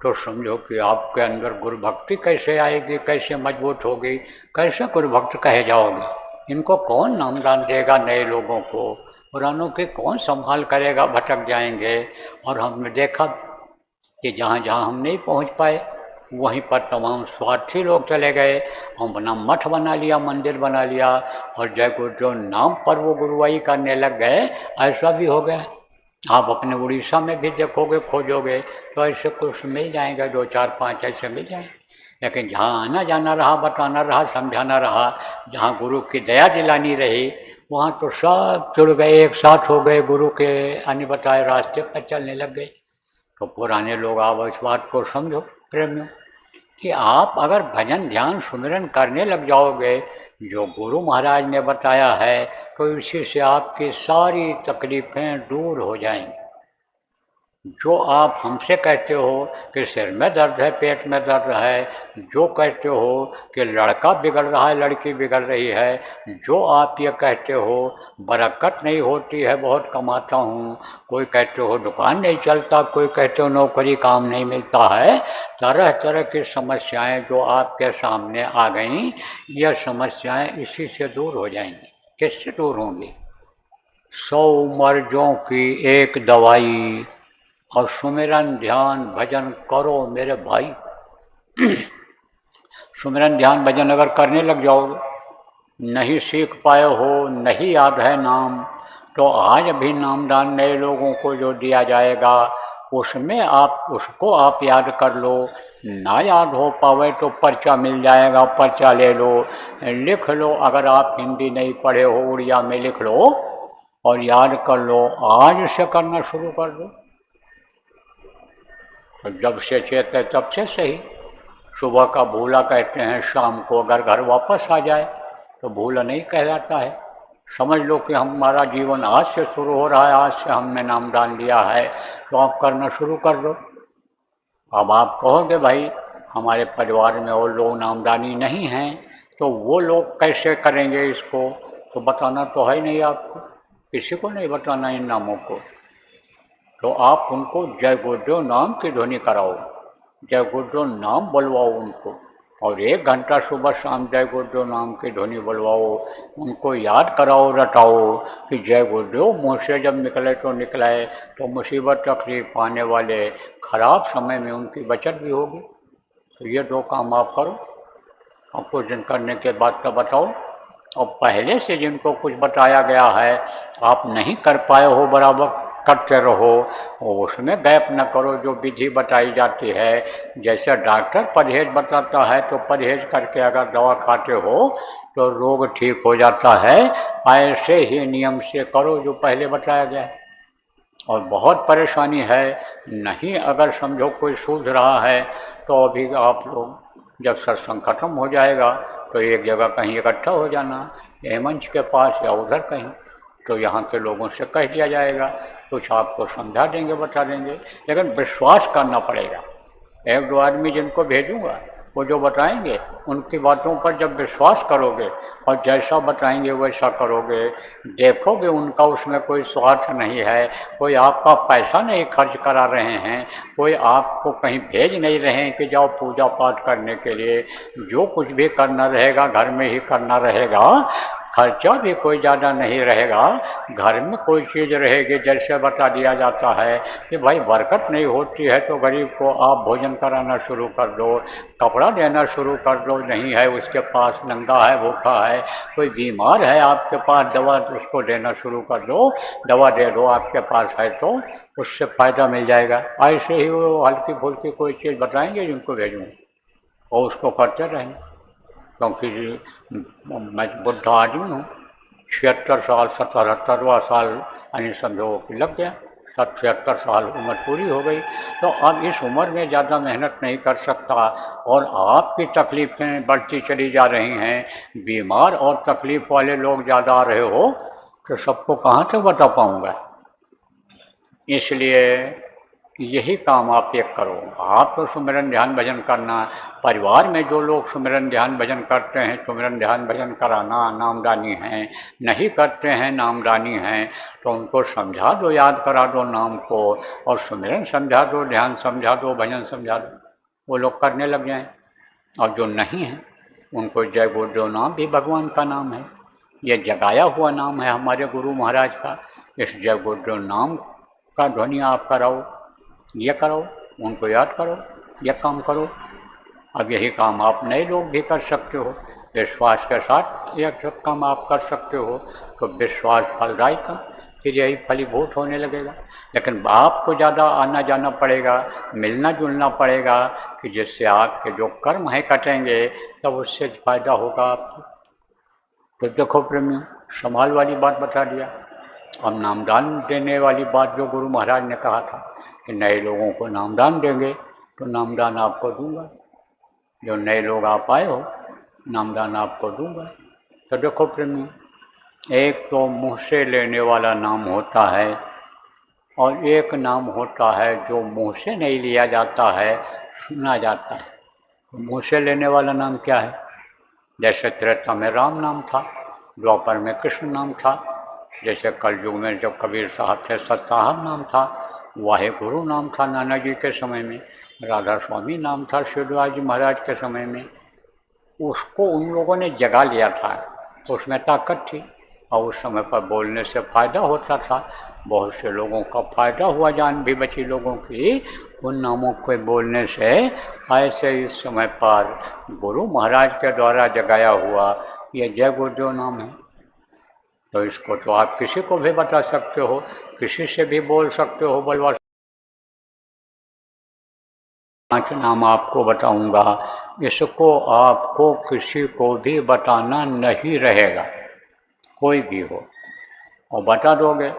तो समझो कि आपके अंदर गुरु भक्ति कैसे आएगी, कैसे मजबूत होगी, कैसे गुरु भक्त कहे जाओगे। इनको कौन नामदान देगा नए लोगों को, पुरानों की कौन संभाल करेगा, भटक जाएंगे। और हमने देखा कि जहाँ जहाँ हम नहीं पहुँच पाए, वहीं पर तमाम स्वार्थी लोग चले गए, अपना मठ बना लिया, मंदिर बना लिया और जय गुरुदेव नाम पर वो गुरुवाई करने लग गए। ऐसा भी हो गया। आप अपने उड़ीसा में भी देखोगे, खोजोगे तो ऐसे कुछ मिल जाएंगे, 2 4 5 ऐसे मिल जाएंगे। लेकिन जहाँ आना जाना रहा, बताना रहा, समझाना रहा, जहाँ गुरु की दया दिलानी रही, वहाँ तो सब जुड़ गए, एक साथ हो गए, गुरु के अन्य बताए रास्ते पर चलने लग गए। तो पुराने लोग आप इस बात को समझो प्रेमियों कि आप अगर भजन ध्यान सुमिरन करने लग जाओगे जो गुरु महाराज ने बताया है, तो इसी से आपकी सारी तकलीफ़ें दूर हो जाएंगी। जो आप हमसे कहते हो कि सिर में दर्द है, पेट में दर्द है, जो कहते हो कि लड़का बिगड़ रहा है, लड़की बिगड़ रही है, जो आप ये कहते हो बरकत नहीं होती है, बहुत कमाता हूँ, कोई कहते हो दुकान नहीं चलता, कोई कहते हो नौकरी काम नहीं मिलता है, तरह तरह की समस्याएं जो आपके सामने आ गईं, यह समस्याएं इसी से दूर हो जाएंगी। किससे दूर होंगी? 100 मर्जों की एक दवाई, और सुमिरन ध्यान भजन करो मेरे भाई। सुमिरन ध्यान भजन अगर करने लग जाओगे, नहीं सीख पाए हो, नहीं याद है नाम, तो आज भी नामदान नए लोगों को जो दिया जाएगा उसमें उसको आप याद कर लो। ना याद हो पावे तो पर्चा मिल जाएगा, पर्चा ले लो, लिख लो। अगर आप हिंदी नहीं पढ़े हो, उड़िया में लिख लो और याद कर लो। आज से करना शुरू कर दो। तो जब से चेत है तब से सही। सुबह का भूला कहते हैं, शाम को अगर घर वापस आ जाए तो भूला नहीं कहलाता है। समझ लो कि हमारा जीवन आज से शुरू हो रहा है, आज से हमने नामदान लिया है, तो आप करना शुरू कर दो। अब आप कहोगे भाई हमारे परिवार में और लोग नामदानी नहीं हैं, तो वो लोग कैसे करेंगे इसको? तो बताना तो है नहीं आपको, किसी को नहीं बताना इन नामों को। तो आप उनको जय गुरुदेव नाम की ध्वनि कराओ, जय गुरुदेव नाम बुलवाओ उनको, और 1 घंटा सुबह शाम जय गुरुदेव नाम की ध्वनि बुलवाओ, उनको याद कराओ, रटाओ कि जय गुरुदेव मुँह से जब निकले तो निकले, तो मुसीबत तकलीफ आने वाले खराब समय में उनकी बचत भी होगी। तो ये 2 काम आप करो, और कुछ दिन करने के बाद का बताओ। और पहले से जिनको कुछ बताया गया है आप नहीं कर पाए हो, बराबर करते रहो, उसमें गैप न करो। जो विधि बताई जाती है, जैसे डॉक्टर परहेज बताता है तो परहेज करके अगर दवा खाते हो तो रोग ठीक हो जाता है, ऐसे ही नियम से करो जो पहले बताया गया है। और बहुत परेशानी है, नहीं अगर समझो कोई सूझ रहा है तो अभी आप लोग जब सत्संग खत्म हो जाएगा तो एक जगह कहीं इकट्ठा हो जाना, मंच के पास या उधर कहीं, तो यहाँ के लोगों से कह दिया जाएगा, कुछ आपको समझा देंगे, बता देंगे। लेकिन विश्वास करना पड़ेगा। 1-2 आदमी जिनको भेजूंगा वो जो बताएंगे उनकी बातों पर जब विश्वास करोगे और जैसा बताएंगे वैसा करोगे, देखोगे उनका उसमें कोई स्वार्थ नहीं है, कोई आपका पैसा नहीं खर्च करा रहे हैं, कोई आपको कहीं भेज नहीं रहे हैं कि जाओ पूजा पाठ करने के लिए। जो कुछ भी करना रहेगा घर में ही करना रहेगा, खर्चा भी कोई ज़्यादा नहीं रहेगा। घर में कोई चीज़ रहेगी, जैसे बता दिया जाता है कि भाई बरकत नहीं होती है तो गरीब को आप भोजन कराना शुरू कर दो, कपड़ा देना शुरू कर दो, नहीं है उसके पास, नंगा है, भूखा है, कोई बीमार है आपके पास, दवा उसको देना शुरू कर दो, दवा दे दो आपके पास है तो उससे फ़ायदा मिल जाएगा। ऐसे ही वो हल्की फुल्की कोई चीज़ बताएंगे जिनको भेजूँगा और उसको करते रहें। क्योंकि मैं बुढ़ आदमी हूँ, 76 साल, 77वां साल यानी समझो कि लग गया, 76 साल उम्र पूरी हो गई, तो अब इस उम्र में ज़्यादा मेहनत नहीं कर सकता और आपकी तकलीफ़ें बढ़ती चली जा रही हैं, बीमार और तकलीफ़ वाले लोग ज़्यादा आ रहे हो, तो सबको कहाँ तक बता पाऊँगा। इसलिए यही काम आप एक करो। आप तो सुमिरन ध्यान भजन करना, परिवार में जो लोग सुमिरन ध्यान भजन करते हैं, सुमिरन ध्यान भजन कराना, नामदानी हैं, नहीं करते हैं नामदानी हैं, तो उनको समझा दो, याद करा दो नाम को, और सुमिरन समझा दो, ध्यान समझा दो, भजन समझा दो, वो लोग करने लग जाएं। और जो नहीं हैं उनको जय गुरुदेव नाम भी भगवान का नाम है, ये जगाया हुआ नाम है हमारे गुरु महाराज का। इस जय गुरुदेव नाम का ध्वनि आप कराओ, ये करो, उनको याद करो, ये काम करो, अब यही काम आप नए लोग भी कर सकते हो, विश्वास के साथ यह सब काम आप कर सकते हो, तो विश्वास फलदायी का फिर यही फलीभूत होने लगेगा। लेकिन आपको ज़्यादा आना जाना पड़ेगा, मिलना जुलना पड़ेगा, कि जिससे आपके जो कर्म हैं कटेंगे, तब उससे फायदा होगा आपको। तो देखो प्रेमियों, संभाल वाली बात बता दिया। अब नामदान देने वाली बात जो गुरु महाराज ने कहा था कि नए लोगों को नामदान देंगे, तो नामदान आपको दूंगा, जो नए लोग आप आए हो नामदान आपको दूंगा। तो देखो प्रेमियों, एक तो मुँह से लेने वाला नाम होता है, और एक नाम होता है जो मुँह से नहीं लिया जाता है, सुना जाता है। तो मुँह से लेने वाला नाम क्या है? जैसे त्रेता में राम नाम था, द्वापर में कृष्ण नाम था, जैसे कलयुग में जब कबीर साहब थे सत साहब नाम था, वाहे गुरु नाम था नाना जी के समय में, राधा स्वामी नाम था शिवराज जी महाराज के समय में। उसको उन लोगों ने जगा लिया था, उसमें ताकत थी, और उस समय पर बोलने से फ़ायदा होता था। बहुत से लोगों का फ़ायदा हुआ, जान भी बची लोगों की उन नामों को बोलने से। ऐसे इस समय पर गुरु महाराज के द्वारा जगाया हुआ ये जय गुरुदेव नाम है। तो इसको तो आप किसी को भी बता सकते हो, किसी से भी बोल सकते हो, बलवा। 5 नाम आपको बताऊंगा, इसको आपको किसी को भी बताना नहीं रहेगा, कोई भी हो, और बता दोगे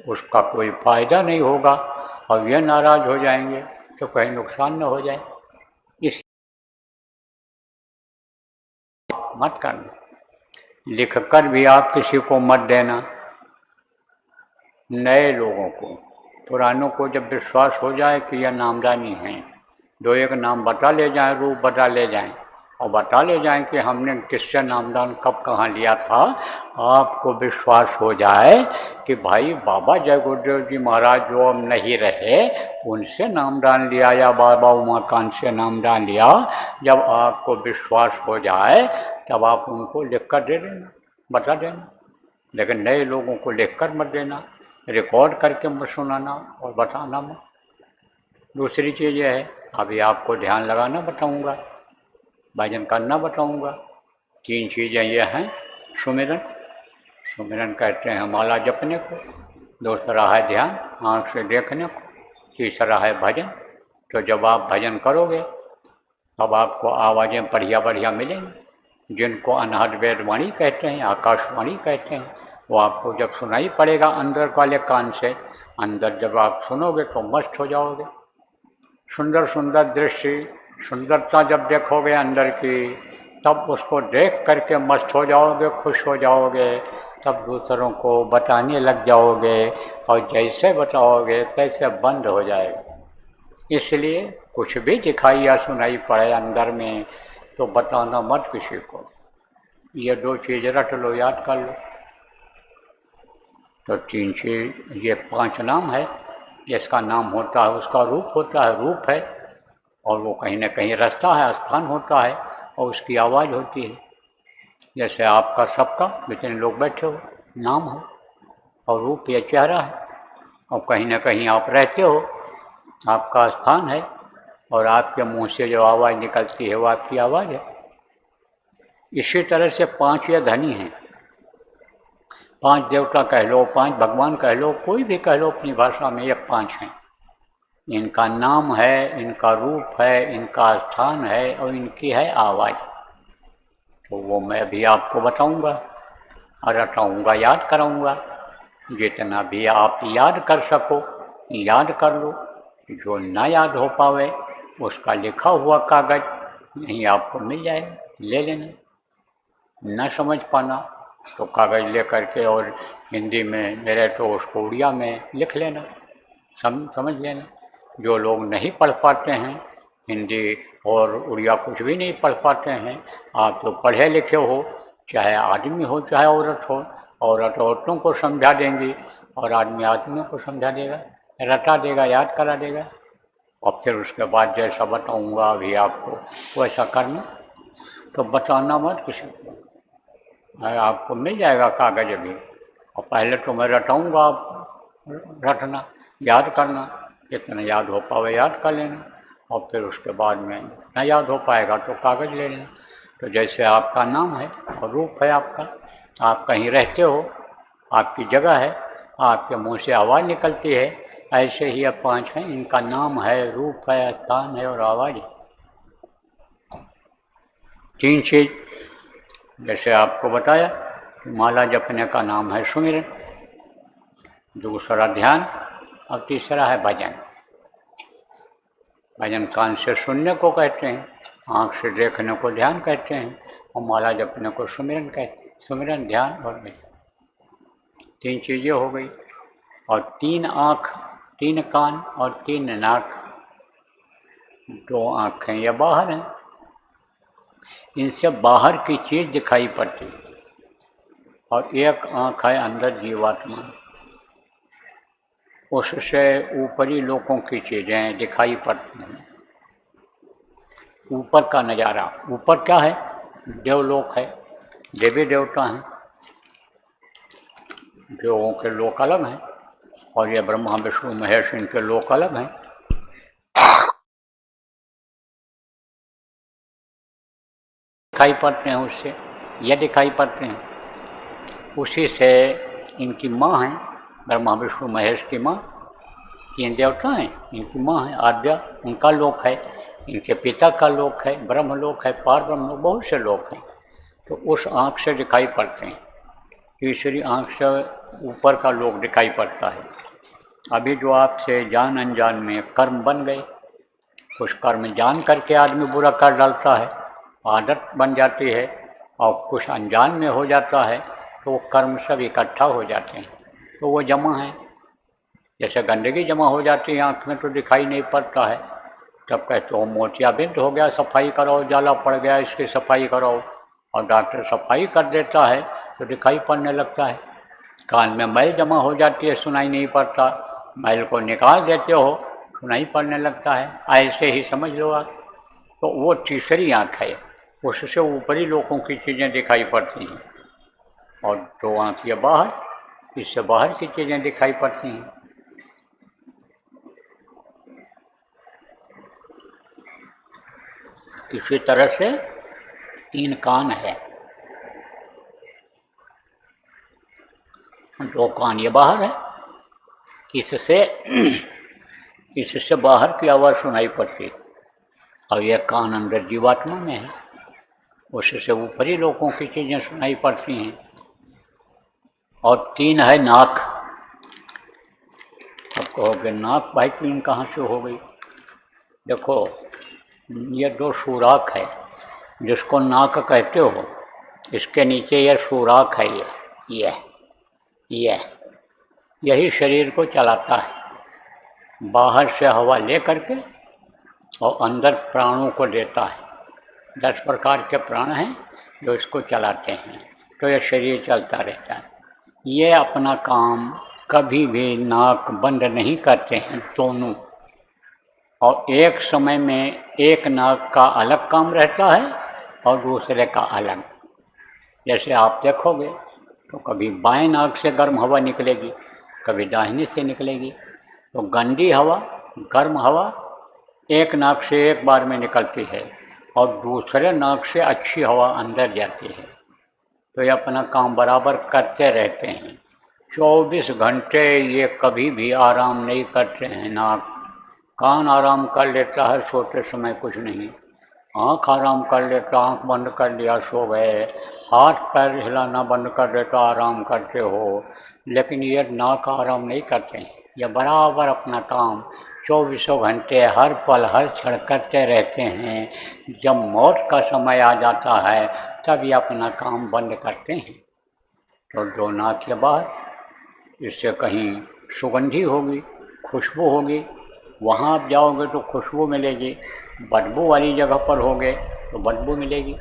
उसका कोई फ़ायदा नहीं होगा, और ये नाराज़ हो जाएंगे तो कहीं नुकसान न हो जाए, इस मत करना। लिख कर भी आप किसी को मत देना। नए लोगों को, पुरानों को जब विश्वास हो जाए कि यह नामदानी हैं, दो एक नाम बता ले जाएं, रूप बता ले जाएं, और बता ले जाएं कि हमने किससे नामदान कब कहाँ लिया था, आपको विश्वास हो जाए कि भाई बाबा जय गुरुदेव जी महाराज जो अब नहीं रहे, उनसे नामदान लिया या बाबा उमाकांत से नामदान लिया, जब आपको विश्वास हो जाए तब आप उनको लिख कर दे देना, बता देना। लेकिन नए लोगों को लिख कर मत देना, रिकॉर्ड करके मत सुनाना और बताना मत। दूसरी चीज़ यह है, अभी आपको ध्यान लगाना बताऊंगा, भजन करना बताऊंगा। 3 चीज़ें ये हैं, सुमिरन, सुमिरन कहते हैं माला जपने को, दूसरा है ध्यान, आँख से देखने को, तीसरा है भजन। तो जब आप भजन करोगे तब आपको आवाज़ें बढ़िया बढ़िया मिलेंगी, जिनको अनहद वेदवाणी कहते हैं, आकाशवाणी कहते हैं, वो आपको जब सुनाई पड़ेगा अंदर वाले कान से, अंदर जब आप सुनोगे तो मस्त हो जाओगे। सुंदर सुंदर दृश्य, सुंदरता जब देखोगे अंदर की, तब उसको देख करके मस्त हो जाओगे, खुश हो जाओगे, तब दूसरों को बताने लग जाओगे, और जैसे बताओगे तैसे बंद हो जाएगा। इसलिए कुछ भी दिखाई या सुनाई पड़े अंदर में तो बताना मत किसी को। ये 2 चीज़ रट लो, याद कर लो। तो 3 चीज़, ये 5 नाम है। जिसका नाम होता है उसका रूप होता है, रूप है, और वो कहीं न कहीं रास्ता है, स्थान होता है, और उसकी आवाज़ होती है। जैसे आपका सबका जितने लोग बैठे हो नाम है, और रूप या चेहरा है, और कहीं न कहीं आप रहते हो, आपका स्थान है, और आपके मुंह से जो आवाज़ निकलती है वो आपकी आवाज़ है। इसी तरह से 5 ये धनी हैं, 5 देवता कह लो, 5 भगवान कह लो, कोई भी कह लो अपनी भाषा में, ये 5 हैं। इनका नाम है, इनका रूप है, इनका स्थान है, और इनकी है आवाज़। तो वो मैं भी आपको बताऊंगा और रटाऊंगा, याद कराऊंगा। जितना भी आप याद कर सको याद कर लो, जो ना याद हो पावे उसका लिखा हुआ कागज़ यहीं आपको मिल जाएगा, ले लेना। न समझ पाना तो कागज़ ले करके और हिंदी में मेरे तो उसको उड़िया में लिख लेना, समझ लेना। जो लोग नहीं पढ़ पाते हैं हिंदी और उड़िया, कुछ भी नहीं पढ़ पाते हैं, आप तो पढ़े लिखे हो, चाहे आदमी हो चाहे औरत हो, औरत औरतों को समझा देंगी और आदमी आदमियों को समझा देगा, रटा देगा, याद करा देगा। और फिर उसके बाद जैसा बताऊंगा अभी आपको वैसा करना। तो बताना मत किसी को, आपको मिल जाएगा कागज़ अभी। और पहले तो मैं रटाऊंगा, आप रटना, याद करना, कितना याद हो पावे याद कर लेना। और फिर उसके बाद में न याद हो पाएगा तो कागज़ ले लें। तो जैसे आपका नाम है और रूप है आपका, आप कहीं रहते हो, आपकी जगह है, आपके मुंह से आवाज़ निकलती है, ऐसे ही अब 5 हैं, इनका नाम है, रूप है, स्थान है और आवाज़ है। 3 चीज़ जैसे आपको बताया कि माला जपने का नाम है सुमिरन, दूसरा ध्यान और तीसरा है भजन। भजन कान से सुनने को कहते हैं, आँख से देखने को ध्यान कहते हैं, और माला जपने को सुमिरन कहते हैं। सुमिरन, ध्यान और भजन, 3 चीज़ें हो गई। और 3 आँख, 3 कान और 3 नाक, 2 आँखें या बाहर हैं, इनसे बाहर की चीज़ दिखाई पड़ती है, और 1 आँख है अंदर जीवात्मा, उससे ऊपरी लोगों की चीज़ें दिखाई पड़ती हैं। ऊपर का नज़ारा, ऊपर क्या है? देवलोक है, देवी देवता हैं, देवों के लोक अलग हैं, और ये ब्रह्मा विष्णु महेश इनके लोक अलग हैं। दिखाई पड़ते हैं उससे, ये दिखाई पड़ते हैं, उसी से इनकी माँ है, ब्रह्मा विष्णु महेश की माँ, 3 देवता हैं, इनकी माँ है आद्या, उनका लोक है, इनके पिता का लोक है, ब्रह्मलोक है, पार ब्रह्म लोक, बहुत से लोक हैं। तो उस आँख से दिखाई पड़ते हैं। तीसरी आँख से ऊपर का लोक दिखाई पड़ता है। अभी जो आपसे जान अनजान में कर्म बन गए, कुछ कर्म जान करके आदमी बुरा कर डालता है, आदत बन जाती है, और कुछ अनजान में हो जाता है, तो वो कर्म सब इकट्ठा हो जाते हैं, तो वो जमा है। जैसे गंदगी जमा हो जाती है आँख में तो दिखाई नहीं पड़ता है, तब कहते हो मोतियाबिंद हो गया, सफाई कराओ, जाला पड़ गया, इसकी सफाई कराओ, और डॉक्टर सफाई कर देता है तो दिखाई पड़ने लगता है। कान में मैल जमा हो जाती है, सुनाई नहीं पड़ता, मैल को निकाल देते हो, सुनाई पड़ने लगता है, ऐसे ही समझ लो आप। तो वो तीसरी आँख है, उससे ऊपरी लोगों की चीज़ें दिखाई पड़ती हैं, और 2 आँख ये बाहर, इससे बाहर की चीज़ें दिखाई पड़ती हैं। इसी तरह से 3 कान है, 2 कान ये बाहर है, इससे बाहर की आवाज़ सुनाई पड़ती है, और यह कान अंदर जीवात्मा में है, उससे ऊपरी लोगों की चीज़ें सुनाई पड़ती हैं। और 3 है नाक। अब कहोगे नाक भाई 3 कहाँ से हो गई? देखो, ये 2 सुराख है, जिसको नाक कहते हो, इसके नीचे ये सुराख है, यही शरीर को चलाता है, बाहर से हवा ले करके और अंदर प्राणों को देता है। 10 प्रकार के प्राण हैं जो इसको चलाते हैं, तो यह शरीर चलता रहता है। ये अपना काम कभी भी नाक बंद नहीं करते हैं दोनों, और एक समय में एक नाक का अलग काम रहता है और दूसरे का अलग। जैसे आप देखोगे तो कभी बाएं नाक से गर्म हवा निकलेगी, कभी दाहिने से निकलेगी, तो गंदी हवा, गर्म हवा एक नाक से एक बार में निकलती है और दूसरे नाक से अच्छी हवा अंदर जाती है। तो ये अपना काम बराबर करते रहते हैं। 24 घंटे ये कभी भी आराम नहीं करते हैं। नाक, कान आराम कर लेता है, सोते समय कुछ नहीं, आँख आराम कर लेता, आँख बंद कर लिया, सो गए, हाथ पैर हिलाना बंद कर देता, आराम करते हो, लेकिन ये नाक आराम नहीं करते हैं। ये बराबर अपना काम 24 घंटे हर पल हर क्षण करते रहते हैं। जब मौत का समय आ जाता है तब ये अपना काम बंद करते हैं। तो 2 नाक के बाहर, इससे कहीं सुगंधी होगी, खुशबू होगी, वहाँ आप जाओगे तो खुशबू मिलेगी, बदबू वाली जगह पर होगे तो बदबू मिलेगी।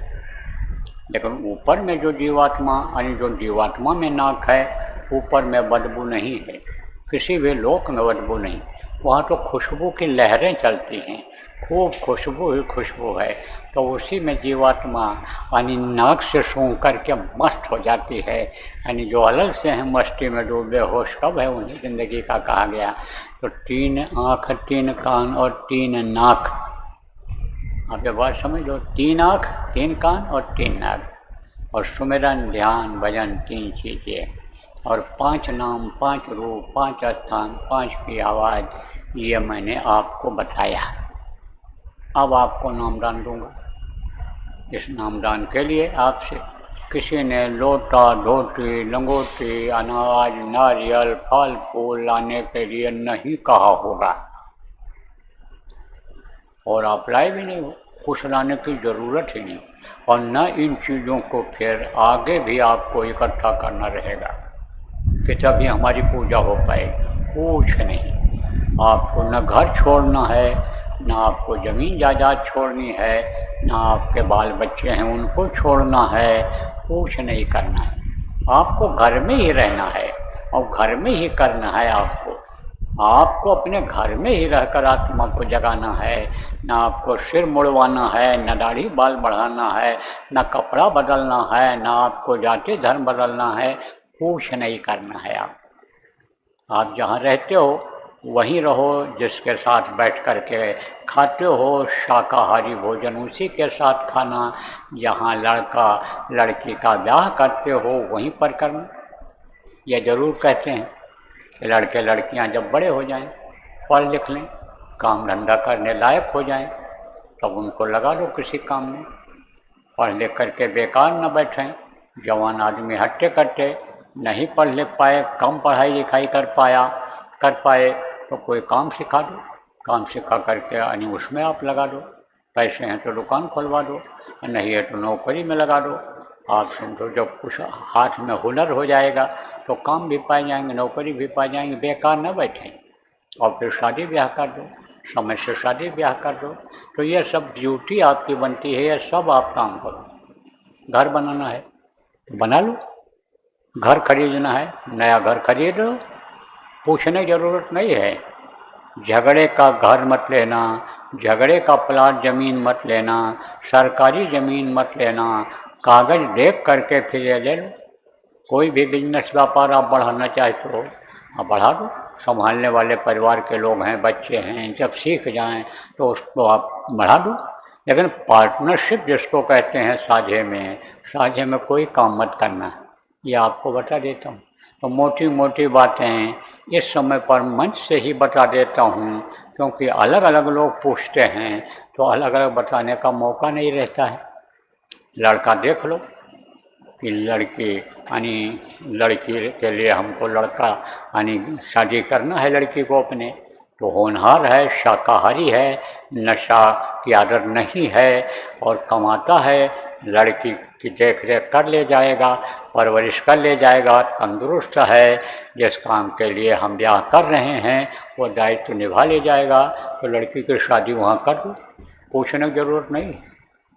लेकिन ऊपर में जो जीवात्मा, यानी जो जीवात्मा में नाक है, ऊपर में बदबू नहीं है, किसी भी लोक में बदबू नहीं, वहाँ तो खुशबू की लहरें चलती हैं, खूब खुशबू ही खुशबू है। तो उसी में जीवात्मा यानी नाक से सूंघ करके मस्त हो जाती है। यानी जो अलग से हैं मस्ती में डूबे होश कब है, उन्हें ज़िंदगी का कहा गया। तो 3 आँख, 3 कान और 3 नाक, आप ये बात समझ लो, 3 आँख 3 कान और 3 नाक, और सुमिरन ध्यान भजन 3 चीज़ें, और 5 नाम 5 रूप 5 स्थान 5 की आवाज़, ये मैंने आपको बताया। अब आपको नामदान दूंगा। इस नामदान के लिए आपसे किसी ने लोटा धोती लंगोटी अनाज नारियल फल फूल लाने के लिए नहीं कहा होगा, और आप लाए भी नहीं हो, कुछ लाने की ज़रूरत ही नहीं, और न इन चीज़ों को फिर आगे भी आपको इकट्ठा करना रहेगा कि तभी हमारी पूजा हो पाएगी। कुछ नहीं, आपको न घर छोड़ना है, न आपको ज़मीन जायदाद छोड़नी है, न आपके बाल बच्चे हैं उनको छोड़ना है, कुछ नहीं करना है। आपको घर में ही रहना है और घर में ही करना है। आपको अपने घर में ही रहकर आत्मा को जगाना है। न आपको सिर मुड़वाना है, न दाढ़ी बाल बढ़ाना है, न कपड़ा बदलना है, न आपको जाति धर्म बदलना है, कुछ नहीं करना है। आप जहाँ रहते हो वहीं रहो, जिसके साथ बैठ कर के खाते हो शाकाहारी भोजन उसी के साथ खाना, जहाँ लड़का लड़की का ब्याह करते हो वहीं पर करना। यह ज़रूर कहते हैं कि लड़के लड़कियां जब बड़े हो जाएं, पढ़ लिख लें, काम धंधा करने लायक हो जाएं, तब उनको लगा दो किसी काम में। पढ़ लिख करके बेकार न बैठें। जवान आदमी हट्टे कट्टे नहीं पढ़ लिख पाए, कम पढ़ाई लिखाई कर पाए तो कोई काम सिखा दो, काम सिखा करके यानी उसमें आप लगा दो। पैसे हैं तो दुकान खुलवा दो, नहीं है तो नौकरी में लगा दो। आप समझो जब कुछ हाथ में हुनर हो जाएगा तो काम भी पाए जाएंगे, नौकरी भी पाए जाएंगे। बेकार न बैठें और फिर शादी ब्याह कर दो, समय से शादी ब्याह कर दो। तो यह सब ड्यूटी आपकी बनती है, यह सब आप काम करो। घर बनाना है तो बना लो, घर खरीदना है नया घर खरीद लो, पूछने की ज़रूरत नहीं है। झगड़े का घर मत लेना, झगड़े का प्लाट ज़मीन मत लेना, सरकारी ज़मीन मत लेना, कागज़ देख करके फिर ये ले लो। कोई भी बिजनेस व्यापार आप बढ़ाना चाहते हो आप बढ़ा दो, संभालने वाले परिवार के लोग हैं, बच्चे हैं, जब सीख जाएं तो उसको आप बढ़ा दो। लेकिन पार्टनरशिप जिसको कहते हैं साझे में कोई काम मत करना, ये आपको बता देता हूँ। तो मोटी मोटी बातें इस समय पर मंच से ही बता देता हूँ, क्योंकि अलग अलग लोग पूछते हैं तो अलग अलग बताने का मौका नहीं रहता है। लड़का देख लो कि लड़की के लिए हमको लड़का शादी करना है लड़की को अपने, तो होनहार है, शाकाहारी है, नशा की आदत नहीं है और कमाता है, लड़की की देख रेख कर ले जाएगा, परवरिश कर ले जाएगा, तंदुरुस्त है, जिस काम के लिए हम ब्याह कर रहे हैं वो दायित्व निभा ले जाएगा, तो लड़की की शादी वहाँ कर दो, पूछने की ज़रूरत नहीं।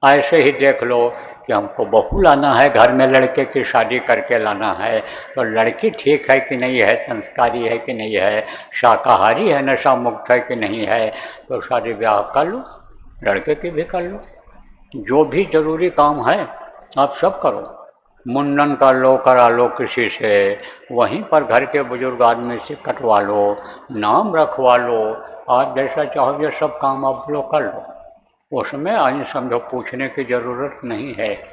ऐसे ही देख लो कि हमको बहू लाना है, घर में लड़के की शादी करके लाना है, तो लड़की ठीक है कि नहीं है, संस्कारी है कि नहीं है, शाकाहारी है, नशा मुक्त है कि नहीं है, तो शादी ब्याह कर लो, लड़के की भी कर लो। जो भी ज़रूरी काम है आप सब करो। मुंडन कर लो, करा लो किसी से, वहीं पर घर के बुजुर्ग आदमी से कटवा लो, नाम रखवा लो, आप जैसा चाहो ये सब काम आप लोग कर लो। उसमें आज समझो पूछने की ज़रूरत नहीं है।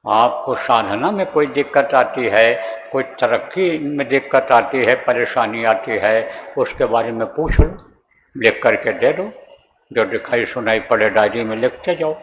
आपको साधना में कोई दिक्कत आती है, कोई तरक्की में दिक्कत आती है, परेशानी आती है, उसके बारे में पूछ लो, लिख करके दे दो, जो दिखाई सुनाई पड़े डायरी में लिखते जाओ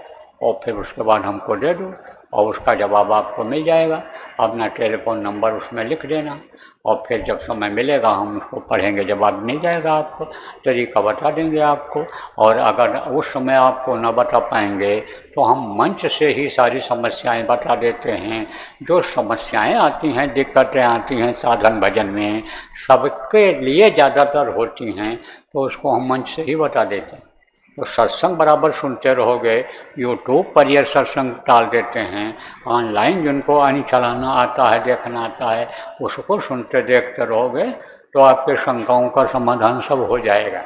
और फिर उसके बाद हमको दे दो और उसका जवाब आपको मिल जाएगा। अपना टेलीफोन नंबर उसमें लिख देना और फिर जब समय मिलेगा हम उसको पढ़ेंगे, जवाब मिल जाएगा, आपको तरीका बता देंगे आपको। और अगर उस समय आपको न बता पाएंगे तो हम मंच से ही सारी समस्याएं बता देते हैं। जो समस्याएं आती हैं, दिक्कतें आती हैं साधन भजन में, सबके लिए ज़्यादातर होती हैं, तो उसको हम मंच से ही बता देते हैं। तो सत्संग बराबर सुनते रहोगे, यूट्यूब पर यह सत्संग डाल देते हैं, ऑनलाइन जिनको चलाना आता है, देखना आता है, उसको सुनते देखते रहोगे तो आपके शंकाओं का समाधान सब हो जाएगा।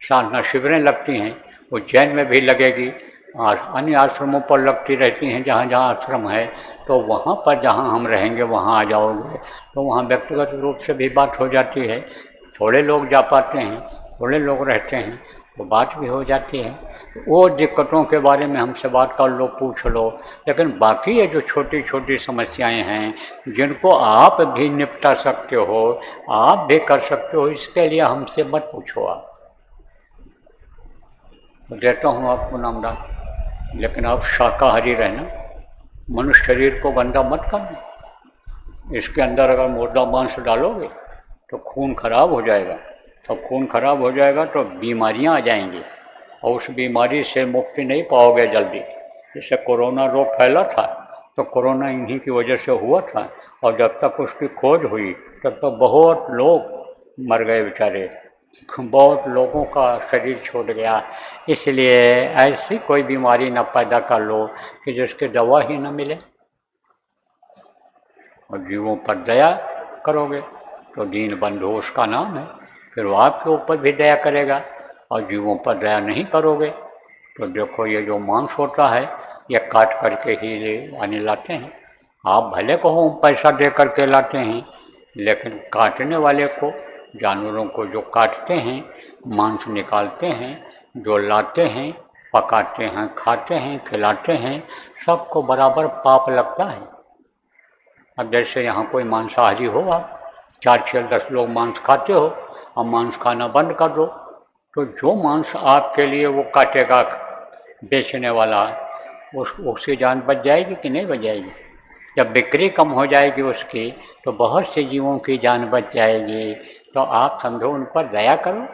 साधना शिविरें लगती हैं, उज्जैन में भी लगेगी और अन्य आश्रमों पर लगती रहती हैं, जहाँ जहाँ आश्रम है, तो वहाँ पर जहाँ हम रहेंगे वहाँ आ जाओगे, तो वहाँ व्यक्तिगत रूप से भी बात हो जाती है। थोड़े लोग जा पाते हैं, थोड़े लोग रहते हैं, तो बात भी हो जाती है। वो दिक्कतों के बारे में हमसे बात कर लो, पूछ लो, लेकिन बाकी ये जो छोटी छोटी समस्याएं हैं जिनको आप भी निपटा सकते हो, आप भी कर सकते हो, इसके लिए हमसे मत पूछो। आप तो देता हूँ आपको नामदान, लेकिन आप शाकाहारी रहना, मनुष्य शरीर को गंदा मत करना। इसके अंदर अगर मुर्दा मांस डालोगे तो खून खराब हो जाएगा, और खून खराब हो जाएगा तो बीमारियां आ जाएंगी, और उस बीमारी से मुक्ति नहीं पाओगे जल्दी। जैसे कोरोना रोग फैला था तो कोरोना इन्हीं की वजह से हुआ था, और जब तक उसकी खोज हुई तब तक बहुत लोग मर गए बेचारे, बहुत लोगों का शरीर छूट गया। इसलिए ऐसी कोई बीमारी न पैदा कर लो कि जिसकी दवा ही न मिले। और जीवों पर दया करोगे तो दीन बंधु उसका नाम है, फिर वो आपके ऊपर भी दया करेगा। और जीवों पर दया नहीं करोगे तो देखो ये जो मांस होता है ये काट करके ही लाते हैं। आप भले कहो पैसा दे करके लाते हैं, लेकिन काटने वाले को, जानवरों को जो काटते हैं, मांस निकालते हैं, जो लाते हैं, पकाते हैं, खाते हैं, खिलाते हैं, सबको बराबर पाप लगता है। अब जैसे यहाँ कोई मांसाहारी हो, आप 4-6-10 लोग मांस खाते हो, और मांस खाना बंद कर दो, तो जो मांस आपके लिए वो काटेगा बेचने वाला, उसकी जान बच जाएगी कि नहीं बच जाएगी? जब बिक्री कम हो जाएगी उसकी तो बहुत से जीवों की जान बच जाएगी। तो आप समझो उन पर दया करो,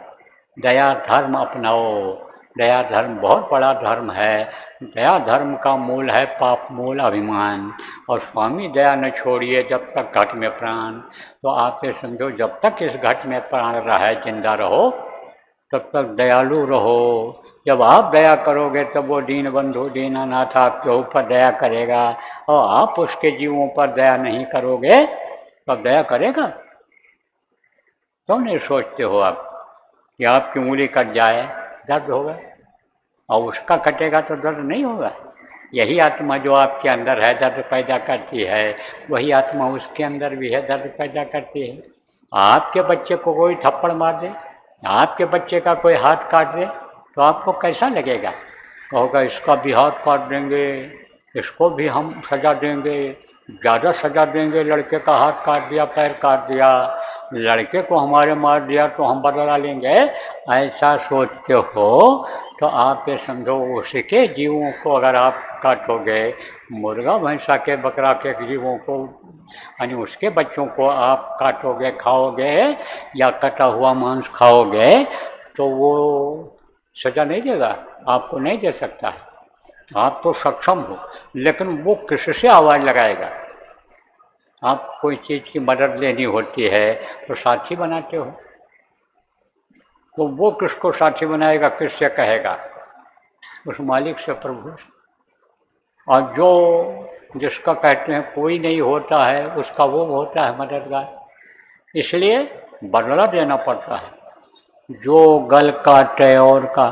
दया धर्म अपनाओ। दया धर्म बहुत बड़ा धर्म है। दया धर्म का मूल है पाप मूल अभिमान। और स्वामी दया न छोड़िए जब तक घट में प्राण। तो आप ये समझो जब तक इस घट में प्राण रहे, जिंदा रहो, तब तक दयालु रहो। जब आप दया करोगे तब वो दीन बंधु दीनानाथ आपके ऊपर दया करेगा, और आप उसके जीवों पर दया नहीं करोगे तब दया करेगा? क्यों नहीं सोचते हो आप कि आपकी उंगली कट जाए दर्द होगा, और उसका कटेगा तो दर्द नहीं होगा? यही आत्मा जो आपके अंदर है दर्द पैदा करती है, वही आत्मा उसके अंदर भी है, दर्द पैदा करती है। आपके बच्चे को कोई थप्पड़ मार दे, आपके बच्चे का कोई हाथ काट दे, तो आपको कैसा लगेगा? कहोगा इसका भी हाथ काट देंगे, इसको भी हम सज़ा देंगे, ज़्यादा सज़ा देंगे। लड़के का हाथ काट दिया, पैर काट दिया, लड़के को हमारे मार दिया तो हम बदला लेंगे, ऐसा सोचते हो तो आप ये समझो उसके जीवों को अगर आप काटोगे, मुर्गा भैंसा के बकरा के जीवों को, यानी उसके बच्चों को आप काटोगे, खाओगे, या कटा हुआ मांस खाओगे, तो वो सज़ा नहीं देगा, आपको नहीं दे सकता है। आप तो सक्षम हो, लेकिन वो किससे आवाज़ लगाएगा? आप कोई चीज़ की मदद लेनी होती है तो साथी बनाते हो, तो वो किसको साथी बनाएगा, किससे कहेगा? उस मालिक से, प्रभु से। और जो जिसका कहते हैं कोई नहीं होता है, उसका वो होता है मददगार। इसलिए बदला देना पड़ता है। जो गल काटे और का,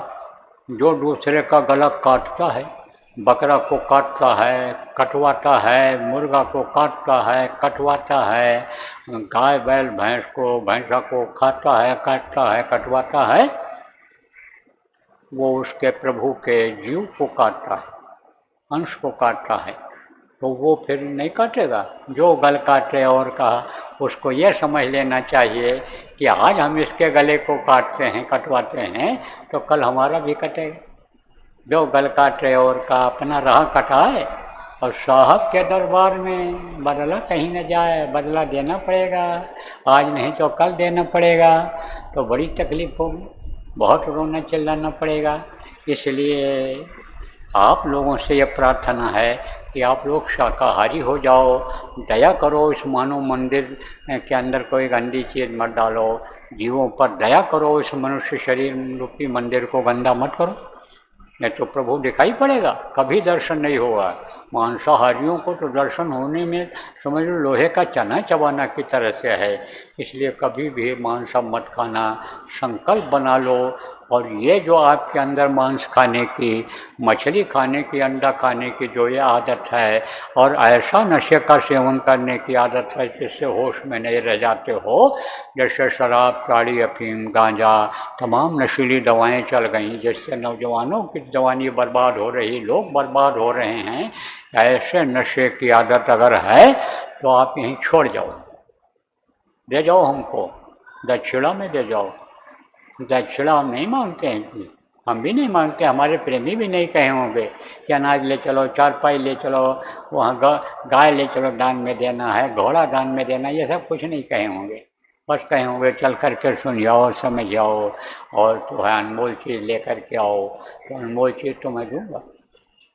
जो दूसरे का गला काटता है, बकरा को काटता है, कटवाता है, मुर्गा को काटता है, कटवाता है, गाय बैल भैंस को, भैंसा को खाता है, काटता है, कटवाता है, वो उसके प्रभु के जीव को काटता है, अंश को काटता है, तो वो फिर नहीं काटेगा? जो गल काटे और कहा, उसको ये समझ लेना चाहिए कि आज हम इसके गले को काटते हैं, कटवाते हैं, तो कल हमारा भी कटेगा। जो गल काटे और का अपना राह कटाए, और साहब के दरबार में बदला कहीं न जाए, बदला देना पड़ेगा, आज नहीं तो कल देना पड़ेगा, तो बड़ी तकलीफ होगी, बहुत रोना चिल्लाना पड़ेगा। इसलिए आप लोगों से ये प्रार्थना है कि आप लोग शाकाहारी हो जाओ, दया करो, इस मानव मंदिर के अंदर कोई गंदी चीज़ मत डालो, जीवों पर दया करो, इस मनुष्य शरीर रूपी मंदिर को गंदा मत करो, नहीं तो प्रभु दिखाई पड़ेगा, कभी दर्शन नहीं होगा। मांसाहारियों को तो दर्शन होने में समझ लो लोहे का चना चबाना की तरह से है। इसलिए कभी भी मांस मत खाना, संकल्प बना लो और ये जो आपके अंदर मांस खाने की, मछली खाने की, अंडा खाने की जो ये आदत है, और ऐसा नशे का सेवन करने की आदत है जिससे होश में नहीं रह जाते हो, जैसे शराब, ताड़ी, अफीम, गांजा, तमाम नशीली दवाएं चल गई जिससे नौजवानों की जवानी बर्बाद हो रही, लोग बर्बाद हो रहे हैं। ऐसे नशे की आदत अगर है तो आप यहीं छोड़ जाओ, दे जाओ हमको, दक्षिणा में दे जाओ। दक्षिणा हम नहीं मांगते हैं कि, हम भी नहीं मांगते, हमारे प्रेमी भी नहीं कहे होंगे कि अनाज ले चलो, चारपाई ले चलो, वहाँ गाय ले चलो दान में देना है, घोड़ा दान में देना, ये सब कुछ नहीं कहे होंगे। बस कहे होंगे चल करके सुन जाओ, समझ जाओ, और तो है अनमोल चीज़ ले करके आओ, तो अनमोल चीज़ तो मैं दूँगा।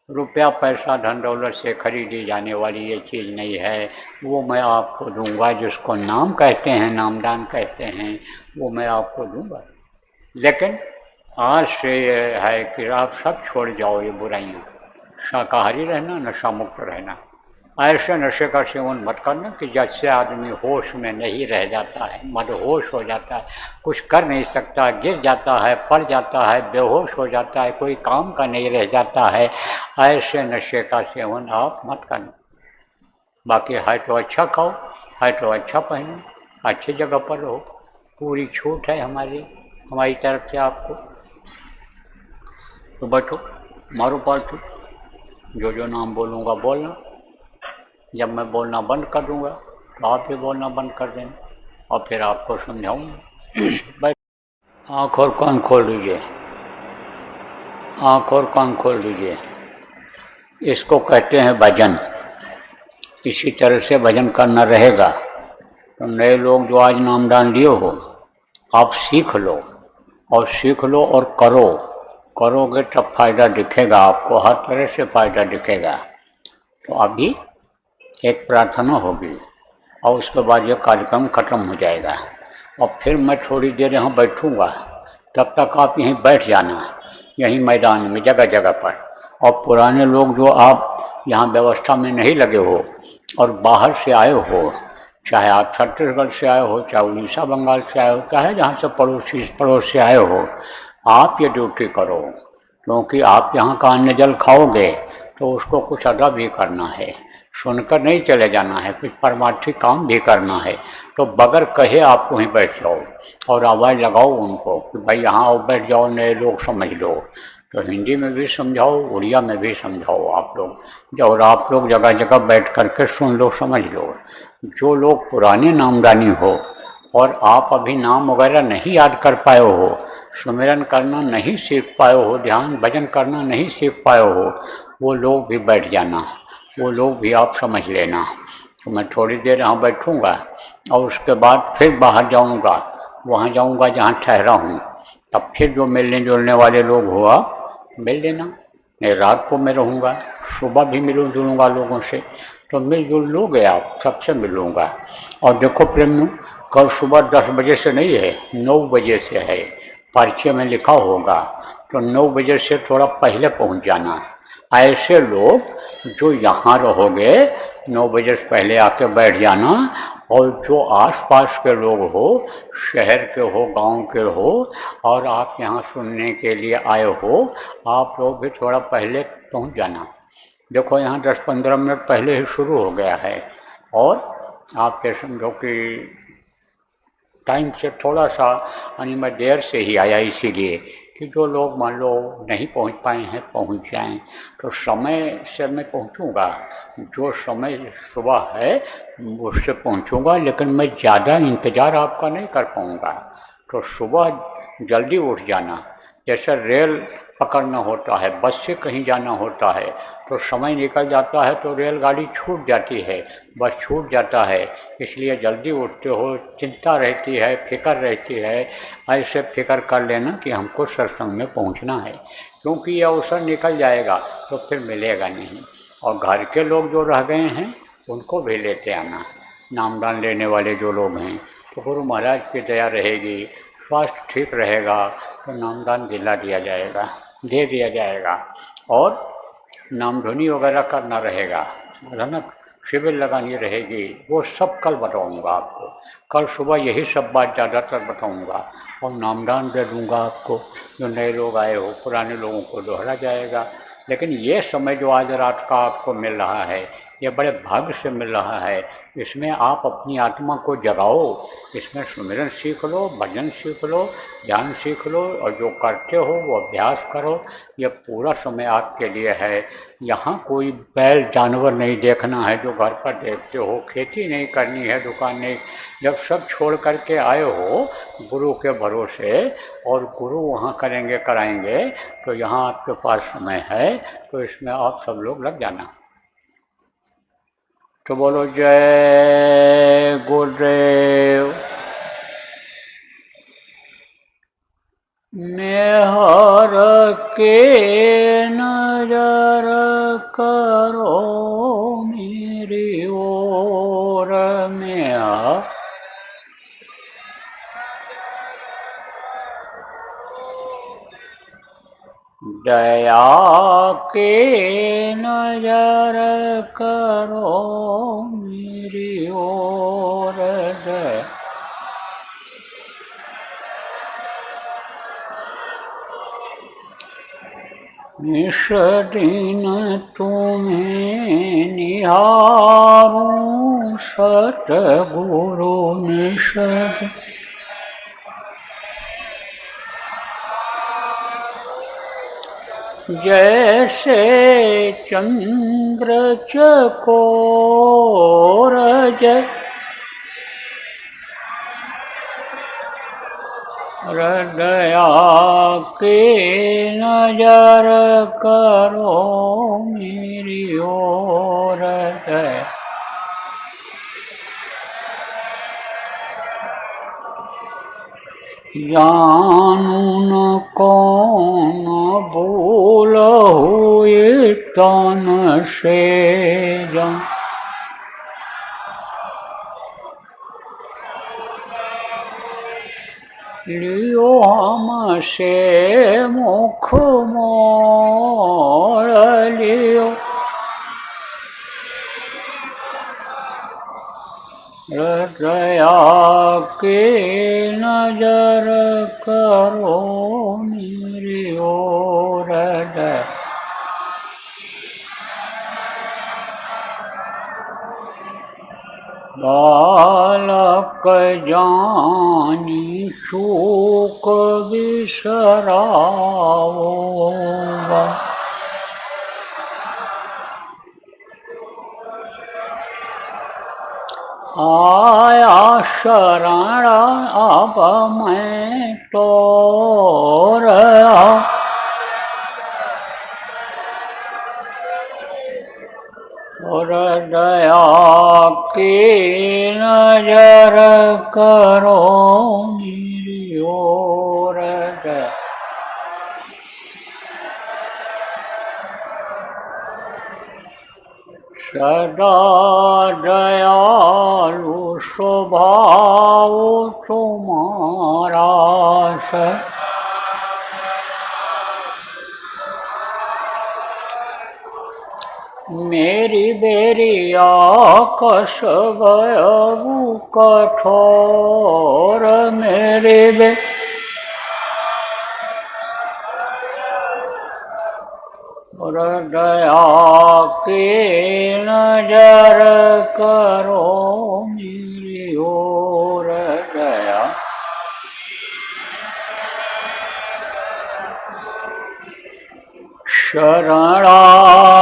रुपया पैसा धन दौलत से खरीदी जाने वाली ये चीज़ नहीं है, वो मैं आपको दूंगा, जिसको नाम कहते हैं, नामदान कहते हैं, वो मैं आपको दूंगा। लेकिन आज से ये है कि आप सब छोड़ जाओ ये बुराइयाँ, शाकाहारी रहना, नशा मुक्त रहना। ऐसे नशे का सेवन मत करना कि जिससे आदमी होश में नहीं रह जाता है, मदहोश हो जाता है, कुछ कर नहीं सकता, गिर जाता है, पड़ जाता है, बेहोश हो जाता है, कोई काम का नहीं रह जाता है। ऐसे नशे का सेवन आप मत करना। बाकी है तो अच्छा खाओ, है तो अच्छा पहनो, अच्छी जगह पर रहो, पूरी छूट है हमारी तरफ से आपको। तो बैठो, मारो पालतू, जो नाम बोलूँगा बोलना, जब मैं बोलना बंद कर दूँगा तो आप भी बोलना बंद कर देना, और फिर आपको समझाऊँगा। बैठ, आँख और कान खोल लीजिए, आँख और कान खोल लीजिए। इसको कहते हैं भजन। इसी तरह से भजन करना रहेगा। तो नए लोग जो आज नामदान लिए हो, आप सीख लो, और सीख लो और करो, करोगे तब फायदा दिखेगा आपको, हर तरह से फायदा दिखेगा। तो अभी एक प्रार्थना होगी और उसके बाद ये कार्यक्रम खत्म हो जाएगा, और फिर मैं थोड़ी देर यहाँ बैठूँगा, तब तक आप यहीं बैठ जाना, यहीं मैदान में जगह जगह पर। और पुराने लोग जो आप यहाँ व्यवस्था में नहीं लगे हो और बाहर से आए हो, चाहे आप छत्तीसगढ़ से आए हो, चाहे उड़ीसा बंगाल से आए हो, चाहे जहाँ से पड़ोस से आए हो, आप ये ड्यूटी करो, क्योंकि आप यहाँ का अन्न जल खाओगे तो उसको कुछ अदा भी करना है, सुनकर नहीं चले जाना है, कुछ परमार्थी काम भी करना है। तो बगैर कहे आप वहीं बैठ जाओ और आवाज़ लगाओ उनको कि भाई यहाँ आओ, बैठ जाओ, नए लोग समझ लो। तो हिंदी में भी समझाओ, उड़िया में भी समझाओ आप लोग, और आप लोग जगह जगह बैठ करके सुन लो, समझ लो। जो लोग पुराने नामदानी हो और आप अभी नाम वगैरह नहीं याद कर पाए हो, सुमिरन करना नहीं सीख पाए हो, ध्यान भजन करना नहीं सीख पाए हो, वो लोग भी बैठ जाना, वो लोग भी आप समझ लेना। तो मैं थोड़ी देर यहाँ बैठूँगा और उसके बाद फिर बाहर जाऊँगा, वहाँ जाऊँगा जहाँ ठहरा हूँ, तब फिर जो मिलने जुलने वाले लोग हो आप मिल लेना। नहीं, रात को मैं रहूँगा, सुबह भी जुलूँगा लोगों से, तो मिलजुल लोगे आप, सबसे मिलूँगा। और देखो प्रेमियों, कल सुबह 10 बजे से नहीं है, 9 बजे से है, पर्चे में लिखा होगा, तो 9 बजे से थोड़ा पहले पहुँच जाना। ऐसे लोग जो यहाँ रहोगे 9 बजे से पहले आके बैठ जाना, और जो आसपास के लोग हो, शहर के हो, गांव के हो, और आप यहाँ सुनने के लिए आए हो, आप लोग भी थोड़ा पहले पहुँच जाना। देखो यहाँ 10-15 मिनट पहले ही शुरू हो गया है, और आपके समझो कि टाइम से थोड़ा सा, यानी मैं देर से ही आया, इसीलिए कि जो लोग मान लो नहीं पहुंच पाए हैं पहुंच जाएं। तो समय से मैं पहुंचूंगा, जो समय सुबह है उससे पहुंचूंगा, लेकिन मैं ज़्यादा इंतज़ार आपका नहीं कर पाऊंगा। तो सुबह जल्दी उठ जाना, जैसे रेल पकड़ना होता है, बस से कहीं जाना होता है तो समय निकल जाता है, तो रेलगाड़ी छूट जाती है, बस छूट जाता है, इसलिए जल्दी उठते हो, चिंता रहती है, फिक्र रहती है। ऐसे फिक्र कर लेना कि हमको सत्संग में पहुंचना है, क्योंकि ये अवसर निकल जाएगा तो फिर मिलेगा नहीं। और घर के लोग जो रह गए हैं उनको भी लेते आना, नामदान लेने वाले जो लोग हैं, तो गुरु महाराज की दया रहेगी, स्वास्थ्य ठीक रहेगा तो नामदान दे दिया जाएगा। और नामधुनी वगैरह करना रहेगा, है ना, शिविर लगानी रहेगी, वो सब कल बताऊंगा आपको। कल सुबह यही सब बात ज़्यादातर बताऊंगा और नामदान दे दूंगा आपको। जो नए लोग आए हो, पुराने लोगों को दोहरा जाएगा। लेकिन ये समय जो आज रात का आपको मिल रहा है, ये बड़े भाग्य से मिल रहा है। इसमें आप अपनी आत्मा को जगाओ, इसमें सुमिरन सीख लो, भजन सीख लो, ध्यान सीख लो, और जो करते हो वो अभ्यास करो। ये पूरा समय आपके लिए है। यहाँ कोई बैल जानवर नहीं देखना है जो घर पर देखते हो, खेती नहीं करनी है, दुकान नहीं। जब सब छोड़ करके आए हो गुरु के भरोसे, और गुरु वहाँ करेंगे कराएंगे, तो यहाँ आपके पास समय है, तो इसमें आप सब लोग लग जाना। तो बोलो जय गुरुदेव। मेहर के नजर करो मेरी ओर, मेहर दया के नजर करो मेरी ओर, दया निश दिन तुम्हें निहारूं सतगुरु निश। जैसे चंद्र चकोर दया के नजर करो मेरी ओर, दया जानू न कौन भूल हुई तन से जान। लियो हमसे मुख मोड़ लियो, दया के नजर करो मेरी ओर, दया बालक जानी चूक बिसराओ, आया शरण अब मैं तोर, और दया की नजर करो मेरी ओर, दया सदा दयालु स्वभाव तुम्हारा मेरी बेरिया कस गयबू कठोर, मेरी बे और दया की नजर करो मेरी ओर, दया शरणागत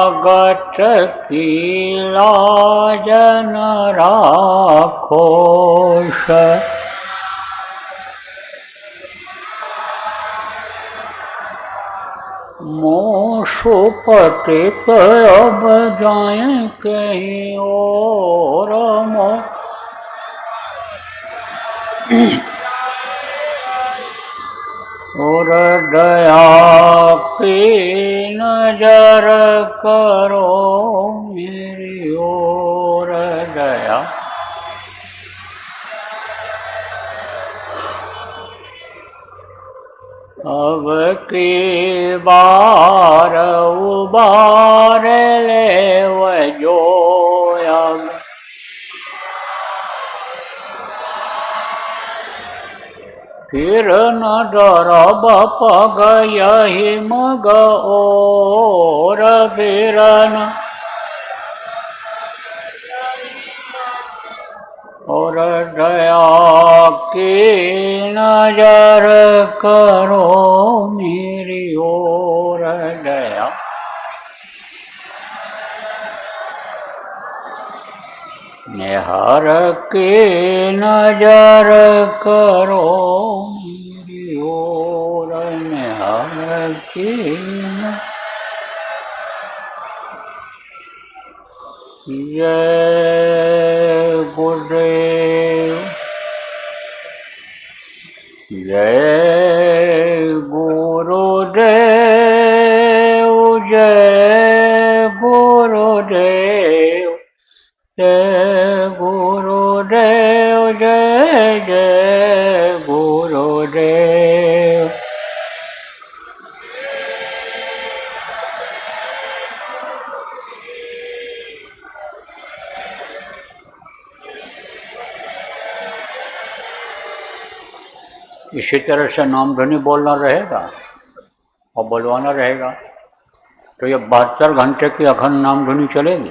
की लाज न राखो, मोसु पतित अब जाए कहीं और, और दया की नजर करो मेरी ओर, दया अब की बार उबार ले वजो, अब फिर न डरा बापा गया ही मग और फिर न और दया की नजर करो मेरी ओर दया निहार की नजर करो मेरी ओर निहार की जय गुरुदेव जय गुरुदेव जय गुरुदेव जय गुरुदेव जय जय गुरुदेव इसी तरह से नाम ध्वनि बोलना रहेगा और बोलवाना रहेगा तो ये 72 घंटे की अखंड नाम ध्वनि चलेगी।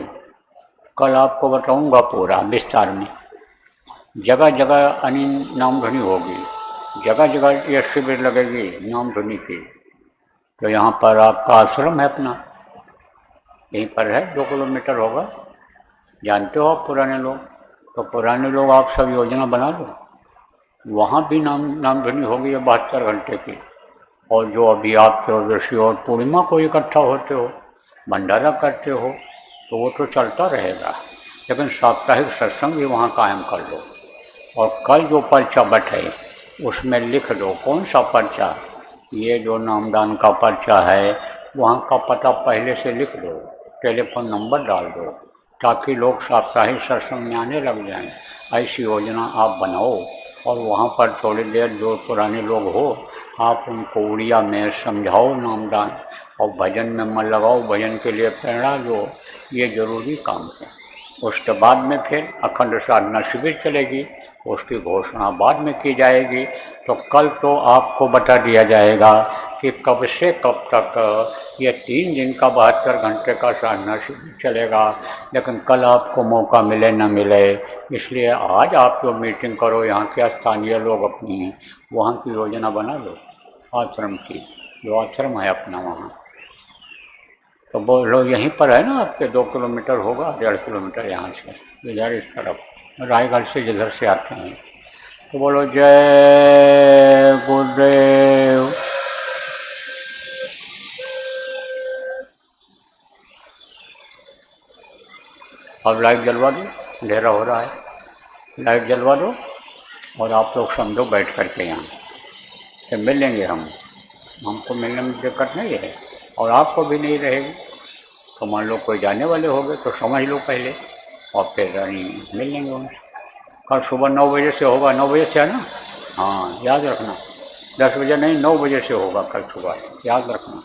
कल आपको बताऊंगा पूरा विस्तार में। जगह जगह नाम ध्वनि होगी, जगह जगह ये शिविर लगेगी नाम ध्वनि की। तो यहाँ पर आपका आश्रम है अपना, यहीं पर है, 2 किलोमीटर होगा। जानते हो आप पुराने लोग, तो पुराने लोग आप सब योजना बना लो, वहाँ भी नाम ध्वनि होगी 72 घंटे की। और जो अभी आप चतुर्दशी और पूर्णिमा को इकट्ठा होते हो, भंडारा करते हो, तो वो तो चलता रहेगा, लेकिन साप्ताहिक सत्संग भी वहाँ कायम कर लो। और कल जो पर्चा बटे उसमें लिख दो कौन सा पर्चा, ये जो नामदान का पर्चा है वहाँ का पता पहले से लिख दो, टेलीफोन नंबर डाल दो, ताकि लोग साप्ताहिक सत्संग में आने लग जाएं। ऐसी योजना आप बनाओ और वहाँ पर थोड़ी देर जो पुराने लोग हो आप उनको उड़िया में समझाओ नामदान, और भजन में मन लगाओ, भजन के लिए प्रेरणा दो, ये जरूरी काम है। उसके बाद में फिर अखंड साधना शिविर चलेगी, उसकी घोषणा बाद में की जाएगी। तो कल तो आपको बता दिया जाएगा कि कब से कब तक ये 3 दिन का 72 घंटे का साधना शिविर चलेगा। लेकिन कल आपको मौका मिले न मिले, इसलिए आज आप जो मीटिंग करो यहाँ के स्थानीय लोग अपनी, वहाँ की योजना बना लो आश्रम की, जो आश्रम है अपना वहाँ। तो बोलो यहीं पर है ना, आपके 2 किलोमीटर होगा, 1.5 किलोमीटर यहाँ से इधर इस तरफ, रायगढ़ से जिधर से आते हैं। तो बोलो जय गुरुदेव। अब लाइट जलवा दो, अंधेरा हो रहा है, लाइट जलवा दो और आप लोग समझो बैठ करके यहाँ से मिल लेंगे हमको मिलने में दिक्कत नहीं है और आपको भी नहीं रहेगी। तो मान लो कोई जाने वाले हो गए तो समझ लो पहले, और फिर मिल लेंगे उनसे। कल सुबह 9 बजे से होगा, 9 बजे से है ना, हाँ याद रखना, 10 बजे नहीं 9 बजे से होगा कल सुबह, याद रखना।